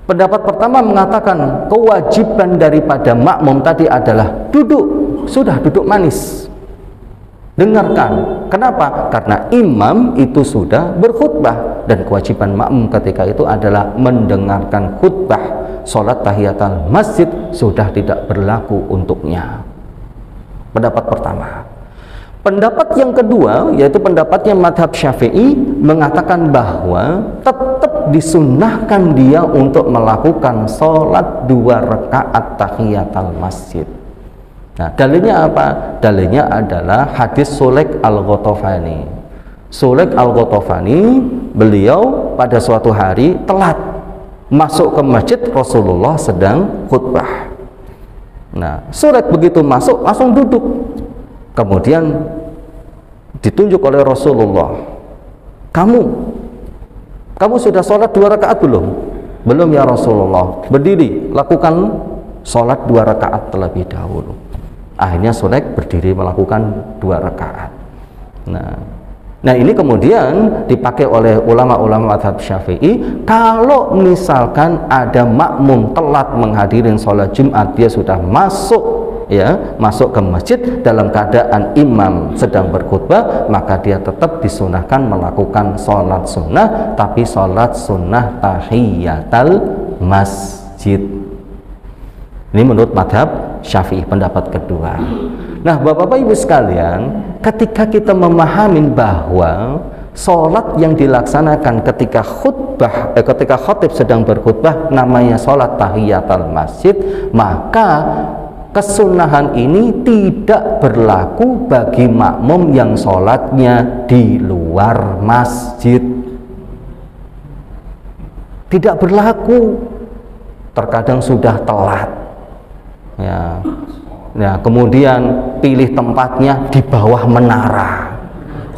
A: Pendapat pertama mengatakan kewajiban daripada makmum tadi adalah duduk, sudah duduk manis, dengarkan. Kenapa? Karena imam itu sudah berkhutbah, dan kewajiban makmum ketika itu adalah mendengarkan khutbah. Sholat tahiyatul masjid sudah tidak berlaku untuknya. Pendapat pertama. Pendapat yang kedua, yaitu pendapatnya madhab Syafi'i, mengatakan bahwa tetap disunnahkan dia untuk melakukan sholat 2 rakaat tahiyatul masjid. Nah, dalilnya apa? Dalilnya adalah hadis Sulaik al-Ghatafani. Sulaik al-Ghatafani, beliau pada suatu hari telat masuk ke masjid, Rasulullah sedang khutbah. Nah, Sulaik begitu masuk langsung duduk. Kemudian ditunjuk oleh Rasulullah, kamu sudah sholat 2 rakaat belum? Belum ya Rasulullah. Berdiri, lakukan sholat 2 rakaat terlebih dahulu. Akhirnya Sulaik berdiri melakukan 2 rakaat. Nah, ini kemudian dipakai oleh ulama-ulama madhab Syafi'i. Kalau misalkan ada makmum telat menghadiri sholat Jumat, dia sudah masuk ke masjid dalam keadaan imam sedang berkhutbah, maka dia tetap disunahkan melakukan sholat sunnah, tapi sholat sunnah tahiyatul masjid. Ini menurut madhab Syafi'i, pendapat kedua. Nah, Bapak-bapak Ibu sekalian, ketika kita memahami bahwa sholat yang dilaksanakan ketika khatib sedang berkhutbah namanya sholat tahiyatul masjid, maka kesunahan ini tidak berlaku bagi makmum yang sholatnya di luar masjid. Tidak berlaku. Terkadang sudah telat, kemudian pilih tempatnya di bawah menara.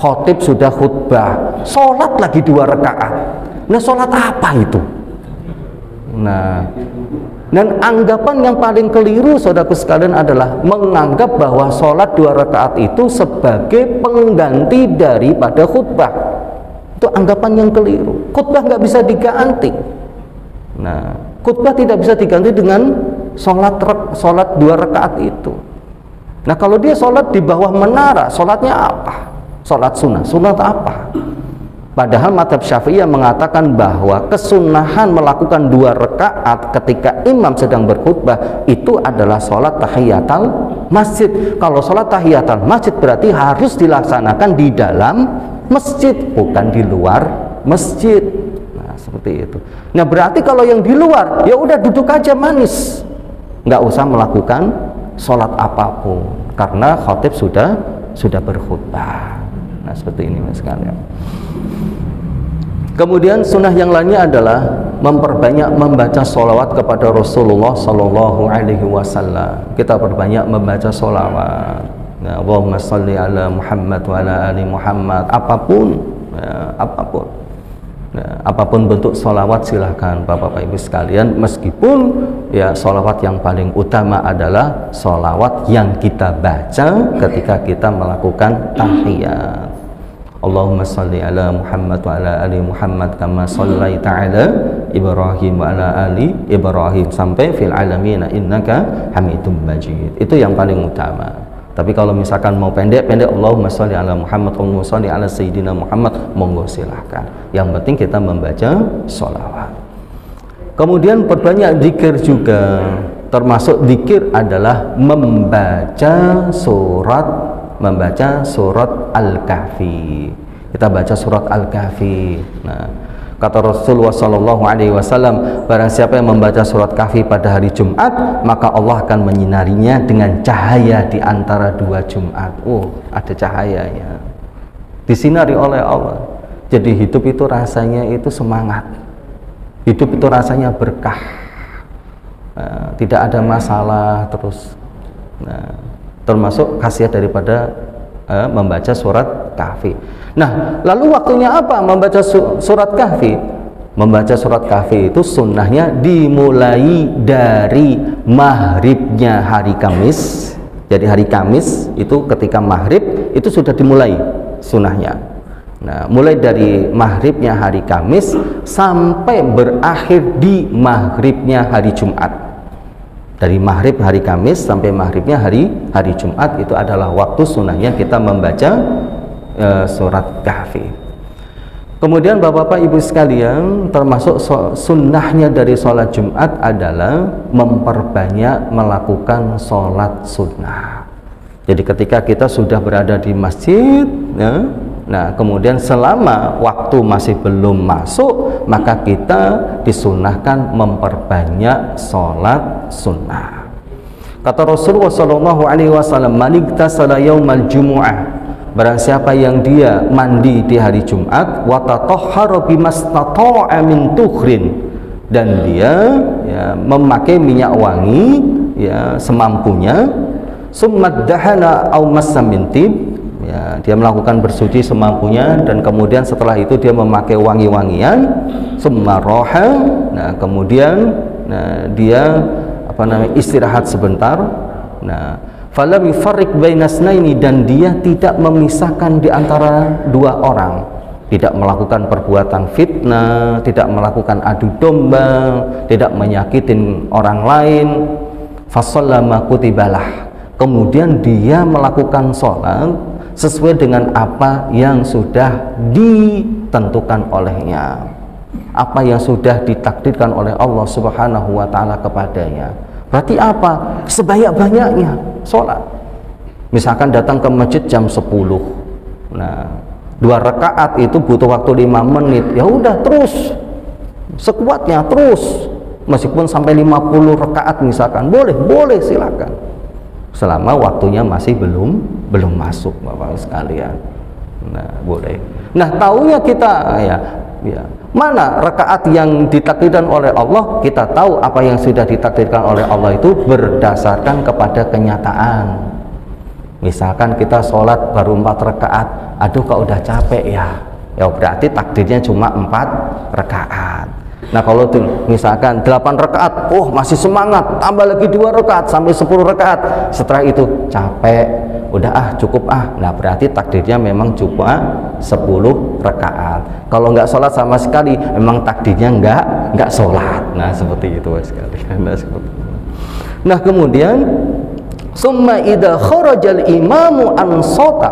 A: khotib sudah khutbah, sholat lagi 2 rakaat. Nah, sholat apa itu? Nah, dan anggapan yang paling keliru saudaraku sekalian adalah menganggap bahwa sholat 2 rakaat itu sebagai pengganti daripada khutbah. Itu anggapan yang keliru. Khutbah nggak bisa diganti. Nah, khutbah tidak bisa diganti dengan sholat 2 rakaat itu. Nah, kalau dia sholat di bawah menara, sholatnya apa? Sholat sunnah. Sunnah apa? Padahal mazhab Syafi'iyah mengatakan bahwa kesunahan melakukan 2 rakaat ketika imam sedang berkhutbah itu adalah sholat tahiyatul masjid. Kalau sholat tahiyatul masjid berarti harus dilaksanakan di dalam masjid, bukan di luar masjid. Nah, seperti itu. Nah, berarti kalau yang di luar, ya udah duduk aja manis, nggak usah melakukan sholat apapun, karena khotib sudah berkhutbah. Nah, seperti ini mas sekalian. Kemudian sunnah yang lainnya adalah memperbanyak membaca sholawat kepada Rasulullah Sallallahu Alaihi Wasallam. Kita perbanyak membaca sholawat. Nah, Allahumma sholli ala Muhammad wa ala ali Muhammad. Apapun, ya, apapun. Nah, apapun bentuk sholawat silahkan Bapak Ibu sekalian. Meskipun ya sholawat yang paling utama adalah sholawat yang kita baca ketika kita melakukan tahiyat. Allahumma salli ala Muhammad wa ala ali Muhammad kama sallaita ala Ibrahim wa ala ali Ibrahim sampai fil alamin innaka Hamidum Majid. Itu yang paling utama. Tapi kalau misalkan mau pendek-pendek, Allahumma sholli ala Muhammad, Allahumma sholli ala Sayyidina Muhammad, monggo silahkan. Yang penting kita membaca sholawat. Kemudian perbanyak zikir juga. Termasuk zikir adalah membaca surat Al-Kahfi. Kita baca surat Al-Kahfi. Nah, kata Rasulullah Sallallahu Alaihi Wasallam, barang siapa yang membaca surat Kahfi pada hari Jumat, maka Allah akan menyinarinya dengan cahaya di antara 2 Jumat. Oh, ada cahayanya, disinari oleh Allah. Jadi hidup itu rasanya itu semangat, hidup itu rasanya berkah, tidak ada masalah terus. Nah, termasuk khasiat daripada membaca surat Kahfi. Nah, lalu waktunya apa membaca surat Kahfi? Membaca surat Kahfi itu sunnahnya dimulai dari maghribnya hari Kamis. Jadi hari Kamis itu ketika maghrib itu sudah dimulai sunnahnya. Nah, mulai dari maghribnya hari Kamis sampai berakhir di maghribnya hari Jumat. Dari maghrib hari Kamis sampai maghribnya hari Jumat itu adalah waktu sunnahnya kita membaca surat Kahfi. Kemudian Bapak-Bapak Ibu sekalian, termasuk sunnahnya dari sholat Jumat adalah memperbanyak melakukan sholat sunnah. Jadi ketika kita sudah berada di masjid, ya, nah kemudian selama waktu masih belum masuk, maka kita disunahkan memperbanyak sholat sunnah. Kata Rasulullah Sallallahu Alaihi Wasallam, "Man igtasala yaumal jumu'ah," barang siapa yang dia mandi di hari Jumat, wa tatahhara bimastata'a min tukhrin, dan dia ya, memakai minyak wangi ya semampunya, summa dahana aw massa min tib, ya, dia melakukan bersuci semampunya, dan kemudian setelah itu dia memakai wangi-wangian, summa roha, nah kemudian dia istirahat sebentar, nah falam yufarriq bainasnaini, dan dia tidak memisahkan di antara 2 orang, tidak melakukan perbuatan fitnah, tidak melakukan adu domba, tidak menyakitin orang lain, fasallama kutibalah, kemudian dia melakukan sholat sesuai dengan apa yang sudah ditentukan olehnya, apa yang sudah ditakdirkan oleh Allah Subhanahu wa Ta'ala kepadanya. Berarti apa? Sebanyak-banyaknya sholat. Misalkan datang ke masjid jam 10, nah 2 rakaat itu butuh waktu 5 menit, ya udah terus sekuatnya terus, meskipun sampai 50 rakaat misalkan, boleh silakan, selama waktunya masih belum masuk Bapak sekalian. Nah, boleh. Nah, taunya kita ya mana rakaat yang ditakdirkan oleh Allah, kita tahu apa yang sudah ditakdirkan oleh Allah itu berdasarkan kepada kenyataan. Misalkan kita sholat baru 4 rakaat, aduh kok udah capek ya, ya berarti takdirnya cuma 4 rakaat. Nah kalau tuh misalkan 8 rakaat, oh masih semangat, tambah lagi 2 rakaat sampai 10 rakaat, setelah itu capek, udah cukup nah berarti takdirnya memang cuma 10 rakaat. Kalau nggak sholat sama sekali, memang takdirnya nggak sholat. Nah seperti itu sekali. Nah kemudian summa idza kharajal imamu ansota.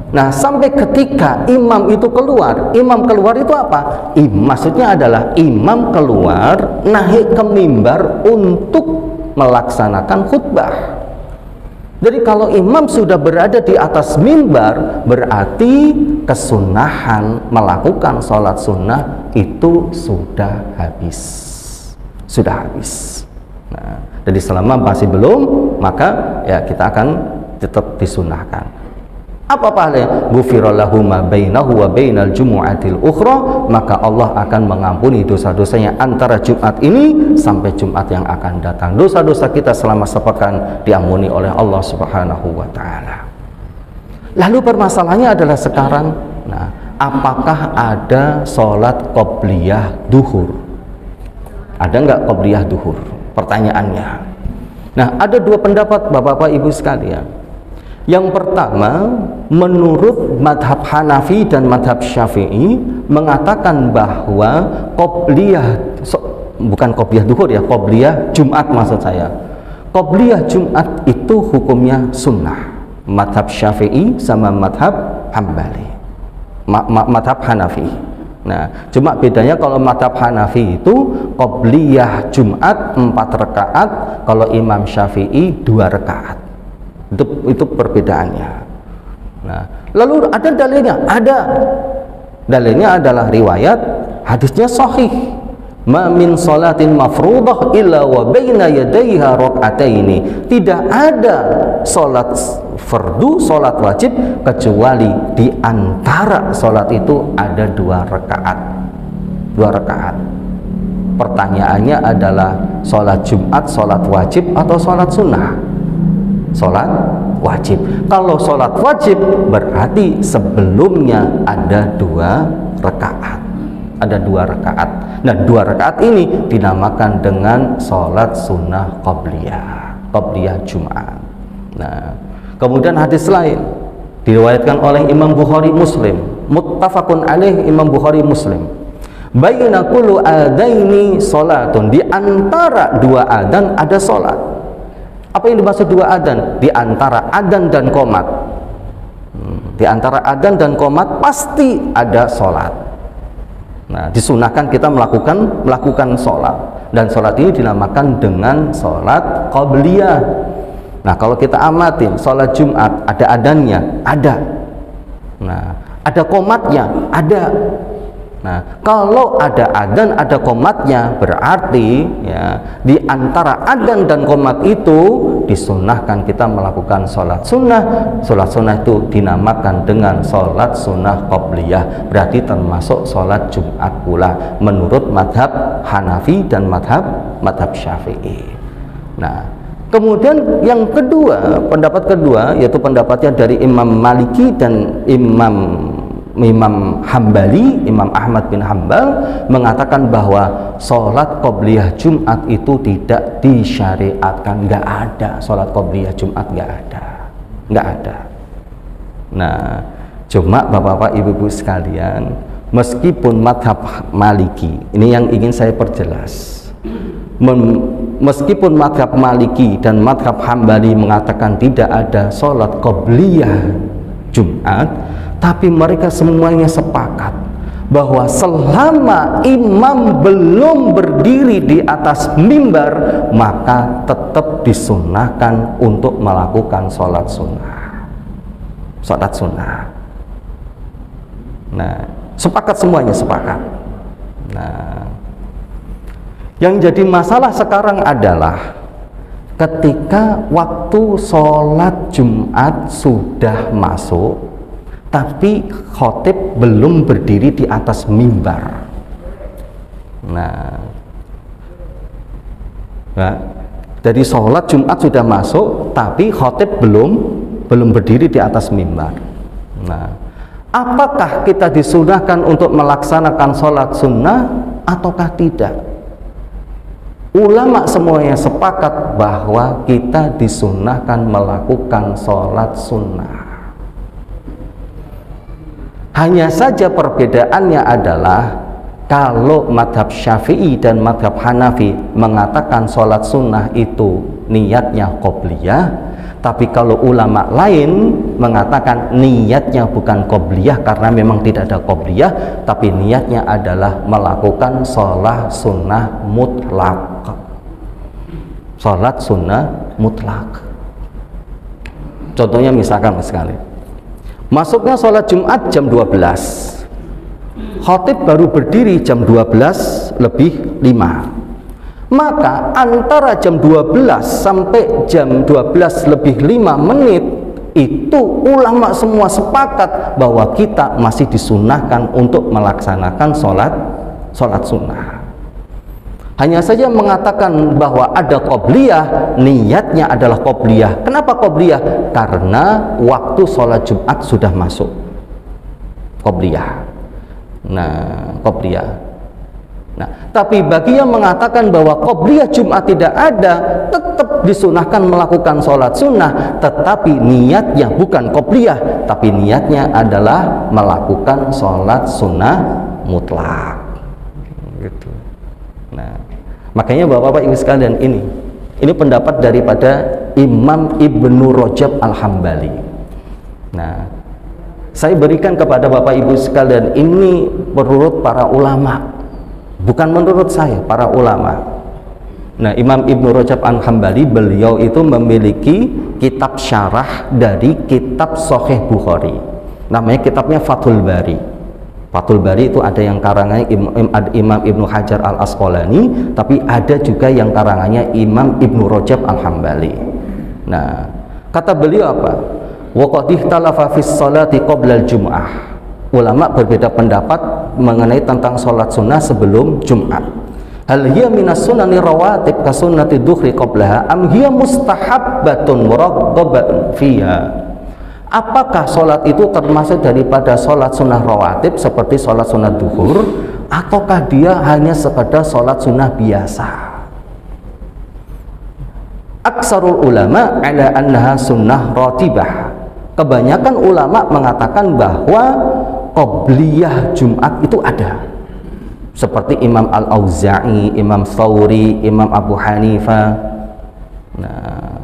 A: Nah sampai ketika imam itu keluar, imam keluar itu apa? Maksudnya adalah imam keluar naik ke mimbar untuk melaksanakan khutbah. Jadi kalau imam sudah berada di atas mimbar, berarti kesunahan melakukan sholat sunnah itu sudah habis. Sudah habis. Nah, jadi selama masih belum, maka ya kita akan tetap disunahkan. Apa pahalanya? Ghufira lahu ma bainahu wa bainal jumu'atil ukhra, maka Allah akan mengampuni dosa-dosanya antara Jumat ini sampai Jumat yang akan datang. Dosa-dosa kita selama sepekan diampuni oleh Allah Subhanahu wa taala. Lalu permasalahannya adalah sekarang, nah, apakah ada sholat qobliyah duhur? Ada nggak qobliyah duhur? Pertanyaannya. Nah, ada 2 pendapat Bapak-bapak Ibu sekalian. Yang pertama, menurut madhab Hanafi dan madhab Syafi'i mengatakan bahwa qobliyah, bukan qobliyah duhur ya, qobliyah Jumat maksud saya. Qobliyah Jumat itu hukumnya sunnah. Madhab Syafi'i sama madhab Hambali, madhab Hanafi. Nah, cuma bedanya kalau madhab Hanafi itu qobliyah Jumat 4 rakaat, kalau Imam Syafi'i 2 rakaat. Itu perbedaannya. Nah, lalu ada dalilnya? Ada. Dalilnya adalah riwayat, hadisnya sahih. Ma min salatin mafruḍah illa wa baina yadayha rak'ataini. Tidak ada salat fardu, salat wajib, kecuali di antara salat itu ada 2 rakaat. 2 rakaat. Pertanyaannya adalah salat Jumat salat wajib atau salat sunnah? Salat wajib. Kalau salat wajib berarti sebelumnya ada 2 rakaat. Ada 2 rakaat. Nah, 2 rakaat ini dinamakan dengan salat sunnah qobliyah, qobliyah Jumat. Nah, kemudian hadis lain diriwayatkan oleh Imam Bukhari Muslim, muttafaqun alaih, Imam Bukhari Muslim. Baina kullu adaini salatun, di antara 2 adzan ada salat. Apa yang dimaksud 2 adzan? Di antara adzan dan qomat. Di antara adzan dan qomat pasti ada salat. Nah, disunahkan kita melakukan sholat, dan sholat ini dinamakan dengan sholat qobliyah. Nah, kalau kita amatin sholat Jumat, ada adanya, ada. Nah, ada qomatnya, ada. Nah, kalau ada adzan, ada qomatnya, berarti ya di antara adzan dan qomat itu disunahkan kita melakukan sholat sunnah. Sholat sunnah itu dinamakan dengan sholat sunnah qobliyah, berarti termasuk sholat Jumat pula menurut madhab Hanafi dan madhab Syafi'i. Nah, kemudian yang kedua, pendapat kedua, yaitu pendapatnya dari Imam Maliki dan Imam Hambali, Imam Ahmad bin Hambal, mengatakan bahwa sholat qobliyah Jumat itu tidak disyariatkan. Nggak ada sholat qobliyah Jumat, nggak ada. Nah, cuma bapak-bapak ibu-ibu sekalian, meskipun madhab Maliki, ini yang ingin saya perjelas, meskipun madhab Maliki dan madhab Hambali mengatakan tidak ada sholat qobliyah Jumat, tapi mereka semuanya sepakat bahwa selama imam belum berdiri di atas mimbar, maka tetap disunahkan untuk melakukan sholat sunnah. Sholat sunnah. Nah, sepakat, semuanya sepakat. Nah, yang jadi masalah sekarang adalah ketika waktu sholat Jumat sudah masuk, tapi khotib belum berdiri di atas mimbar. Nah, jadi sholat Jumat sudah masuk, tapi khotib belum belum berdiri di atas mimbar. Nah, apakah kita disunahkan untuk melaksanakan sholat sunnah ataukah tidak? Ulama semuanya sepakat bahwa kita disunahkan melakukan sholat sunnah. Hanya saja perbedaannya adalah kalau madhab Syafi'i dan madhab Hanafi mengatakan sholat sunnah itu niatnya qobliyah, tapi kalau ulama lain mengatakan niatnya bukan qobliyah karena memang tidak ada qobliyah, tapi niatnya adalah melakukan sholat sunnah mutlak. Sholat sunnah mutlak. Contohnya misalkan sekali, masuknya sholat Jumat jam 12, khatib baru berdiri jam 12 lebih 5, maka antara jam 12 sampai jam 12 lebih 5 menit itu ulama semua sepakat bahwa kita masih disunahkan untuk melaksanakan sholat sunnah. Hanya saja mengatakan bahwa ada qobliyah, niatnya adalah qobliyah. Kenapa qobliyah? Karena waktu sholat Jumat sudah masuk. Qobliyah. Nah, qobliyah. Nah, tapi bagi yang mengatakan bahwa qobliyah Jumat tidak ada, tetap disunahkan melakukan sholat sunnah, tetapi niatnya bukan qobliyah, tapi niatnya adalah melakukan sholat sunnah mutlak. Gitu. Nah, makanya bapak-bapak ibu sekalian, ini pendapat daripada Imam Ibnu Rajab Al-Hambali. Nah, saya berikan kepada bapak ibu sekalian ini menurut para ulama, bukan menurut saya, para ulama. Nah, Imam Ibnu Rajab Al-Hambali, beliau itu memiliki kitab syarah dari kitab Sahih Bukhari, namanya kitabnya Fathul Bari. Fathul Bari itu ada yang karangannya Imam Ibnu Hajar Al-Asqalani, tapi ada juga yang karangannya Imam Ibnu Rajab Al-Hambali. Nah, kata beliau apa? Wa qad ikhtalafa fi sholati qabla al-jum'ah. Ulama berbeda pendapat mengenai tentang sholat sunnah sebelum Jumat. Hal hiya minas sunani rawatib ka sunnati dhuhri qablaha am hiya mustahabbatun muraghabatun fiha. Apakah sholat itu termasuk daripada sholat sunnah rawatib seperti sholat sunnah duhur, ataukah dia hanya sekedar sholat sunnah biasa? Aksarul ulama ala annaha sunnah ratibah. Kebanyakan ulama mengatakan bahwa qobliyah Jumat itu ada, seperti Imam Al-Auza'i, Imam Thawri, Imam Abu Hanifah. Nah,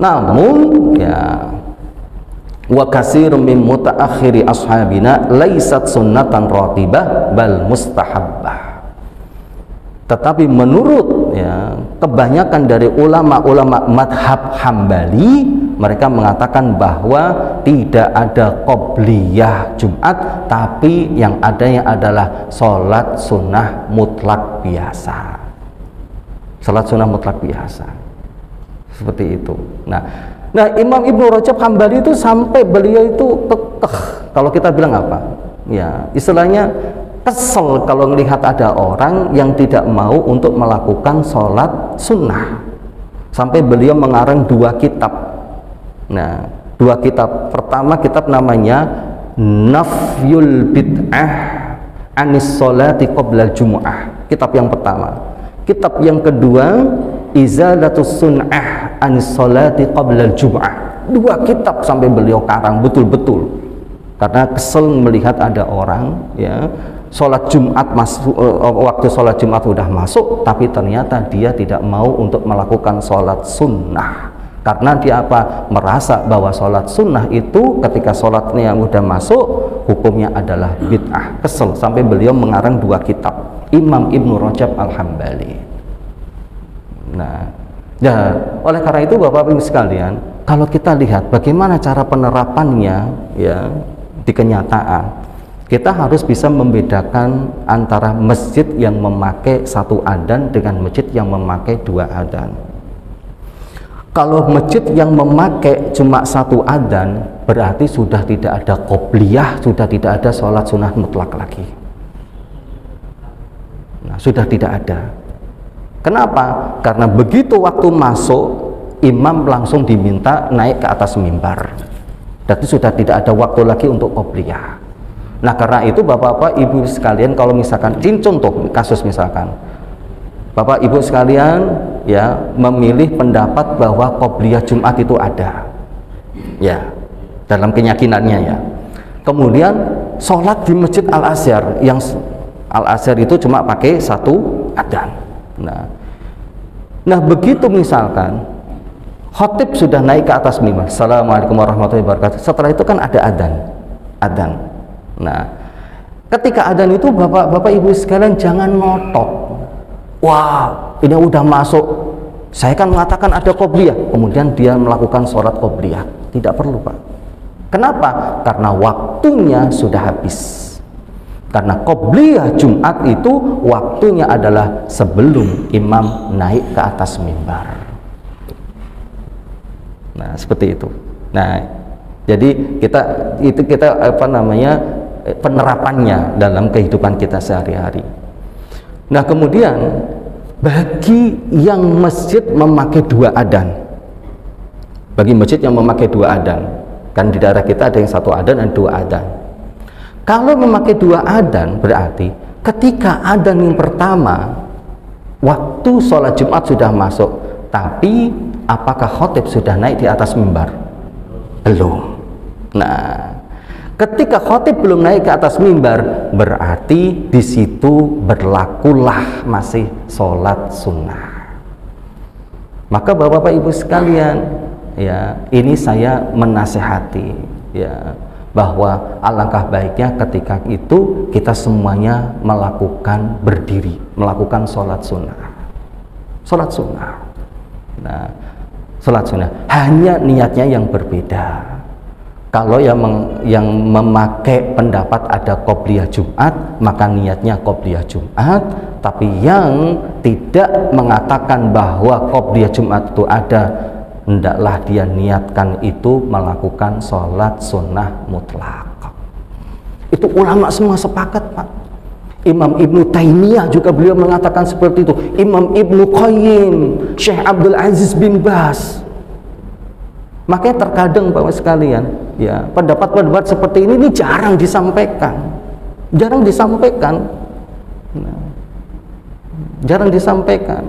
A: namun ya, wa katsirun min mutaakhiri ashabina laisat sunnatan ratibah bal mustahabbah. Tetapi menurut ya kebanyakan dari ulama-ulama madhab Hambali, mereka mengatakan bahwa tidak ada qobliyah Jumat, tapi yang adanya adalah sholat sunnah mutlak biasa. Sholat sunnah mutlak biasa, seperti itu. Nah, Imam Ibnu Rajab Hambali itu sampai beliau itu kekeh, kalau kita bilang apa? Ya, istilahnya kesel kalau melihat ada orang yang tidak mau untuk melakukan sholat sunnah. Sampai beliau mengarang 2 kitab. Nah, 2 kitab. Pertama kitab namanya Nafyul Bid'ah Anis Sholati Qoblal Jumu'ah. Kitab yang pertama. Kitab yang kedua Izalatus Sunnah Anis Sholati Qoblal Jumu'ah. 2 kitab sampai beliau karang betul-betul. Karena kesel melihat ada orang ya sholat Jumat masuk, waktu sholat Jumat sudah masuk, tapi ternyata dia tidak mau untuk melakukan sholat sunnah. Karena dia apa? Merasa bahwa sholat sunnah itu ketika sholatnya sudah masuk, hukumnya adalah bid'ah. Kesel sampai beliau mengarang 2 kitab, Imam Ibnu Rajab Al-Hambali. Nah, ya, oleh karena itu Bapak Ibu sekalian, kalau kita lihat bagaimana cara penerapannya ya di kenyataan, kita harus bisa membedakan antara masjid yang memakai 1 adzan dengan masjid yang memakai 2 adzan. Kalau masjid yang memakai cuma 1 adzan, berarti sudah tidak ada qobliyah, sudah tidak ada sholat sunnah mutlak lagi. Nah, sudah tidak ada. Kenapa? Karena begitu waktu masuk imam langsung diminta naik ke atas mimbar. Jadi sudah tidak ada waktu lagi untuk qobliyah. Nah karena itu bapak-bapak ibu sekalian, kalau misalkan contoh kasus misalkan bapak ibu sekalian ya memilih pendapat bahwa qobliyah Jumat itu ada ya dalam keyakinannya ya, kemudian sholat di Masjid Al-Azhar, yang Al-Azhar itu cuma pakai satu adzan. Nah begitu misalkan khatib sudah naik ke atas mimbar, Assalamualaikum warahmatullahi wabarakatuh, setelah itu kan ada adzan. Nah ketika adzan itu bapak ibu sekalian jangan ngotot, wah ini udah masuk, saya kan mengatakan ada qobliyah, kemudian dia melakukan sholat qobliyah. Tidak perlu Pak. Kenapa? Karena waktunya sudah habis. Karena qobliyah Jumat itu waktunya adalah sebelum imam naik ke atas mimbar. Nah seperti itu. Nah jadi kita apa namanya penerapannya dalam kehidupan kita sehari-hari. Nah kemudian bagi yang masjid memakai dua adzan, bagi masjid yang memakai dua adzan, kan di daerah kita ada yang satu adzan dan dua adzan. Kalau memakai dua adzan berarti ketika adzan yang pertama waktu sholat Jumat sudah masuk, tapi apakah khatib sudah naik di atas mimbar? Belum. Nah ketika khatib belum naik ke atas mimbar, berarti di situ berlakulah masih sholat sunnah. Maka bapak-bapak ibu sekalian ya, ini saya menasehati ya bahwa alangkah baiknya ketika itu kita semuanya melakukan berdiri, melakukan sholat sunnah. Sholat sunnah. Nah, sholat sunnah hanya niatnya yang berbeda. Kalau yang memakai pendapat ada qobliyah Jumat, maka niatnya qobliyah Jumat. Tapi yang tidak mengatakan bahwa qobliyah Jumat itu ada, hendaklah dia niatkan itu melakukan sholat sunnah mutlak. Itu ulama semua sepakat Pak. Imam Ibnu Taimiyah juga beliau mengatakan seperti itu. Imam Ibnu Qayyim, Syekh Abdul Aziz bin Baz. Makanya terkadang Bapak sekalian ya, pendapat-pendapat seperti ini jarang disampaikan. Jarang disampaikan. Jarang disampaikan.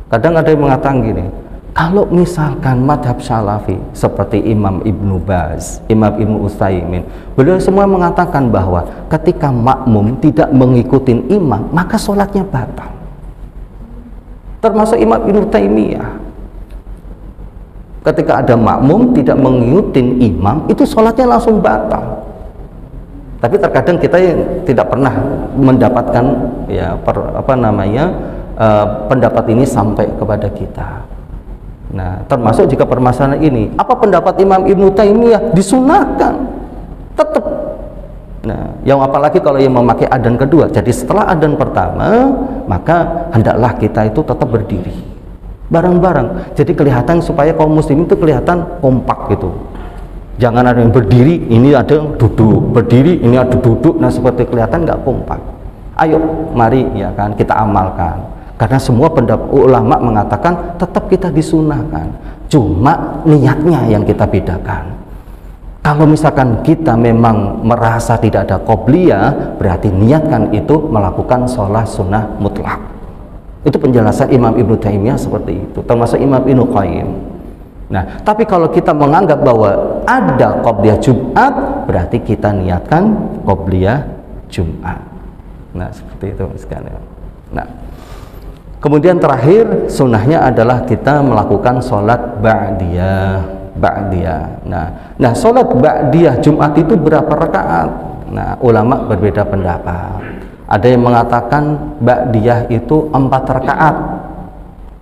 A: Kadang ada yang mengatakan gini, kalau misalkan madhab Syalafi seperti Imam Ibnu Baz, Imam Ibnu Utsaimin, beliau semua mengatakan bahwa ketika makmum tidak mengikuti imam, maka sholatnya batal. Termasuk Imam Ibnu Taimiyah. Ketika ada makmum tidak mengikuti imam, itu sholatnya langsung batal. Tapi terkadang kita yang tidak pernah mendapatkan ya pendapat ini sampai kepada kita. Nah, termasuk jika permasalahan ini, apa pendapat Imam Ibnu Taimiyah? Disunahkan tetap. Nah, yang apalagi kalau yang memakai adzan kedua. Jadi setelah adzan pertama, maka hendaklah kita itu tetap berdiri bareng-bareng. Jadi kelihatan supaya kaum muslimin itu kelihatan kompak gitu. Jangan ada yang berdiri, ini ada yang duduk, berdiri, ini ada duduk. Nah, seperti kelihatan nggak kompak. Ayo, mari ya kan kita amalkan. Karena semua pendapat ulama mengatakan tetap kita disunahkan, cuma niatnya yang kita bedakan. Kalau misalkan kita memang merasa tidak ada qobliyah, berarti niatkan itu melakukan sholat sunnah mutlak. Itu penjelasan Imam Ibnu Taimiyah seperti itu, termasuk Imam Ibnu Qayyim. Nah, tapi kalau kita menganggap bahwa ada qobliyah Jumat, berarti kita niatkan qobliyah Jumat. Nah, seperti itu sekalian. Nah, kemudian terakhir sunnahnya adalah kita melakukan sholat ba'diyah. Nah, sholat ba'diyah Jumat itu berapa rakaat? Nah, ulama berbeda pendapat. Ada yang mengatakan ba'diyah itu 4 rakaat.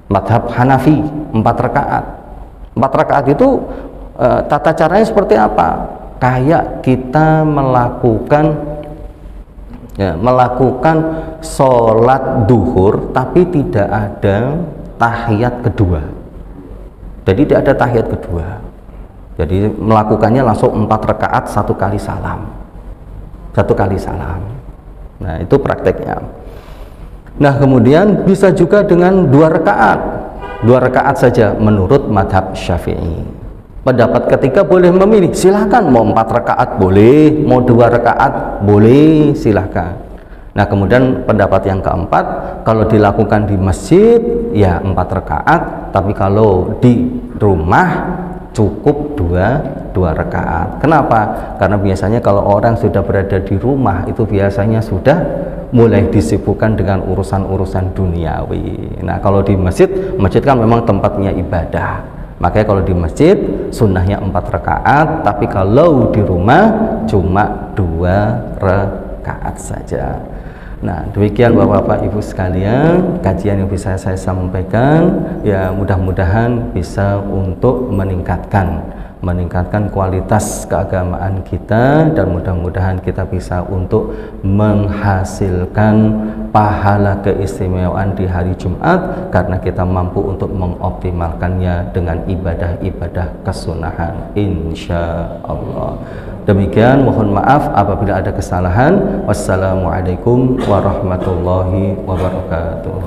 A: Madhab Hanafi 4 rakaat. 4 rakaat itu tata caranya seperti apa? Kayak kita melakukan sholat duhur tapi tidak ada tahiyat kedua. Jadi tidak ada tahiyat kedua. Jadi melakukannya langsung 4 rakaat 1 kali salam. 1 kali salam. Nah, itu prakteknya. Nah, kemudian bisa juga dengan 2 rakaat. 2 rakaat saja menurut madhab Syafi'i. Pendapat ketiga boleh memilih, silahkan, mau 4 rakaat boleh, mau 2 rakaat boleh, silahkan. Nah kemudian pendapat yang keempat, kalau dilakukan di masjid ya 4 rakaat, tapi kalau di rumah cukup 2 rakaat. Kenapa? Karena biasanya kalau orang sudah berada di rumah itu biasanya sudah mulai disibukkan dengan urusan-urusan duniawi. Nah kalau di masjid kan memang tempatnya ibadah, makanya kalau di masjid sunnahnya 4 rakaat, tapi kalau di rumah cuma 2 rakaat saja. Nah demikian Bapak-Bapak Ibu sekalian kajian yang bisa saya sampaikan, ya mudah-mudahan bisa untuk meningkatkan kualitas keagamaan kita, dan mudah-mudahan kita bisa untuk menghasilkan pahala keistimewaan di hari Jumat karena kita mampu untuk mengoptimalkannya dengan ibadah-ibadah kesunahan insya Allah. Demikian, mohon maaf apabila ada kesalahan. Wassalamualaikum warahmatullahi wabarakatuh.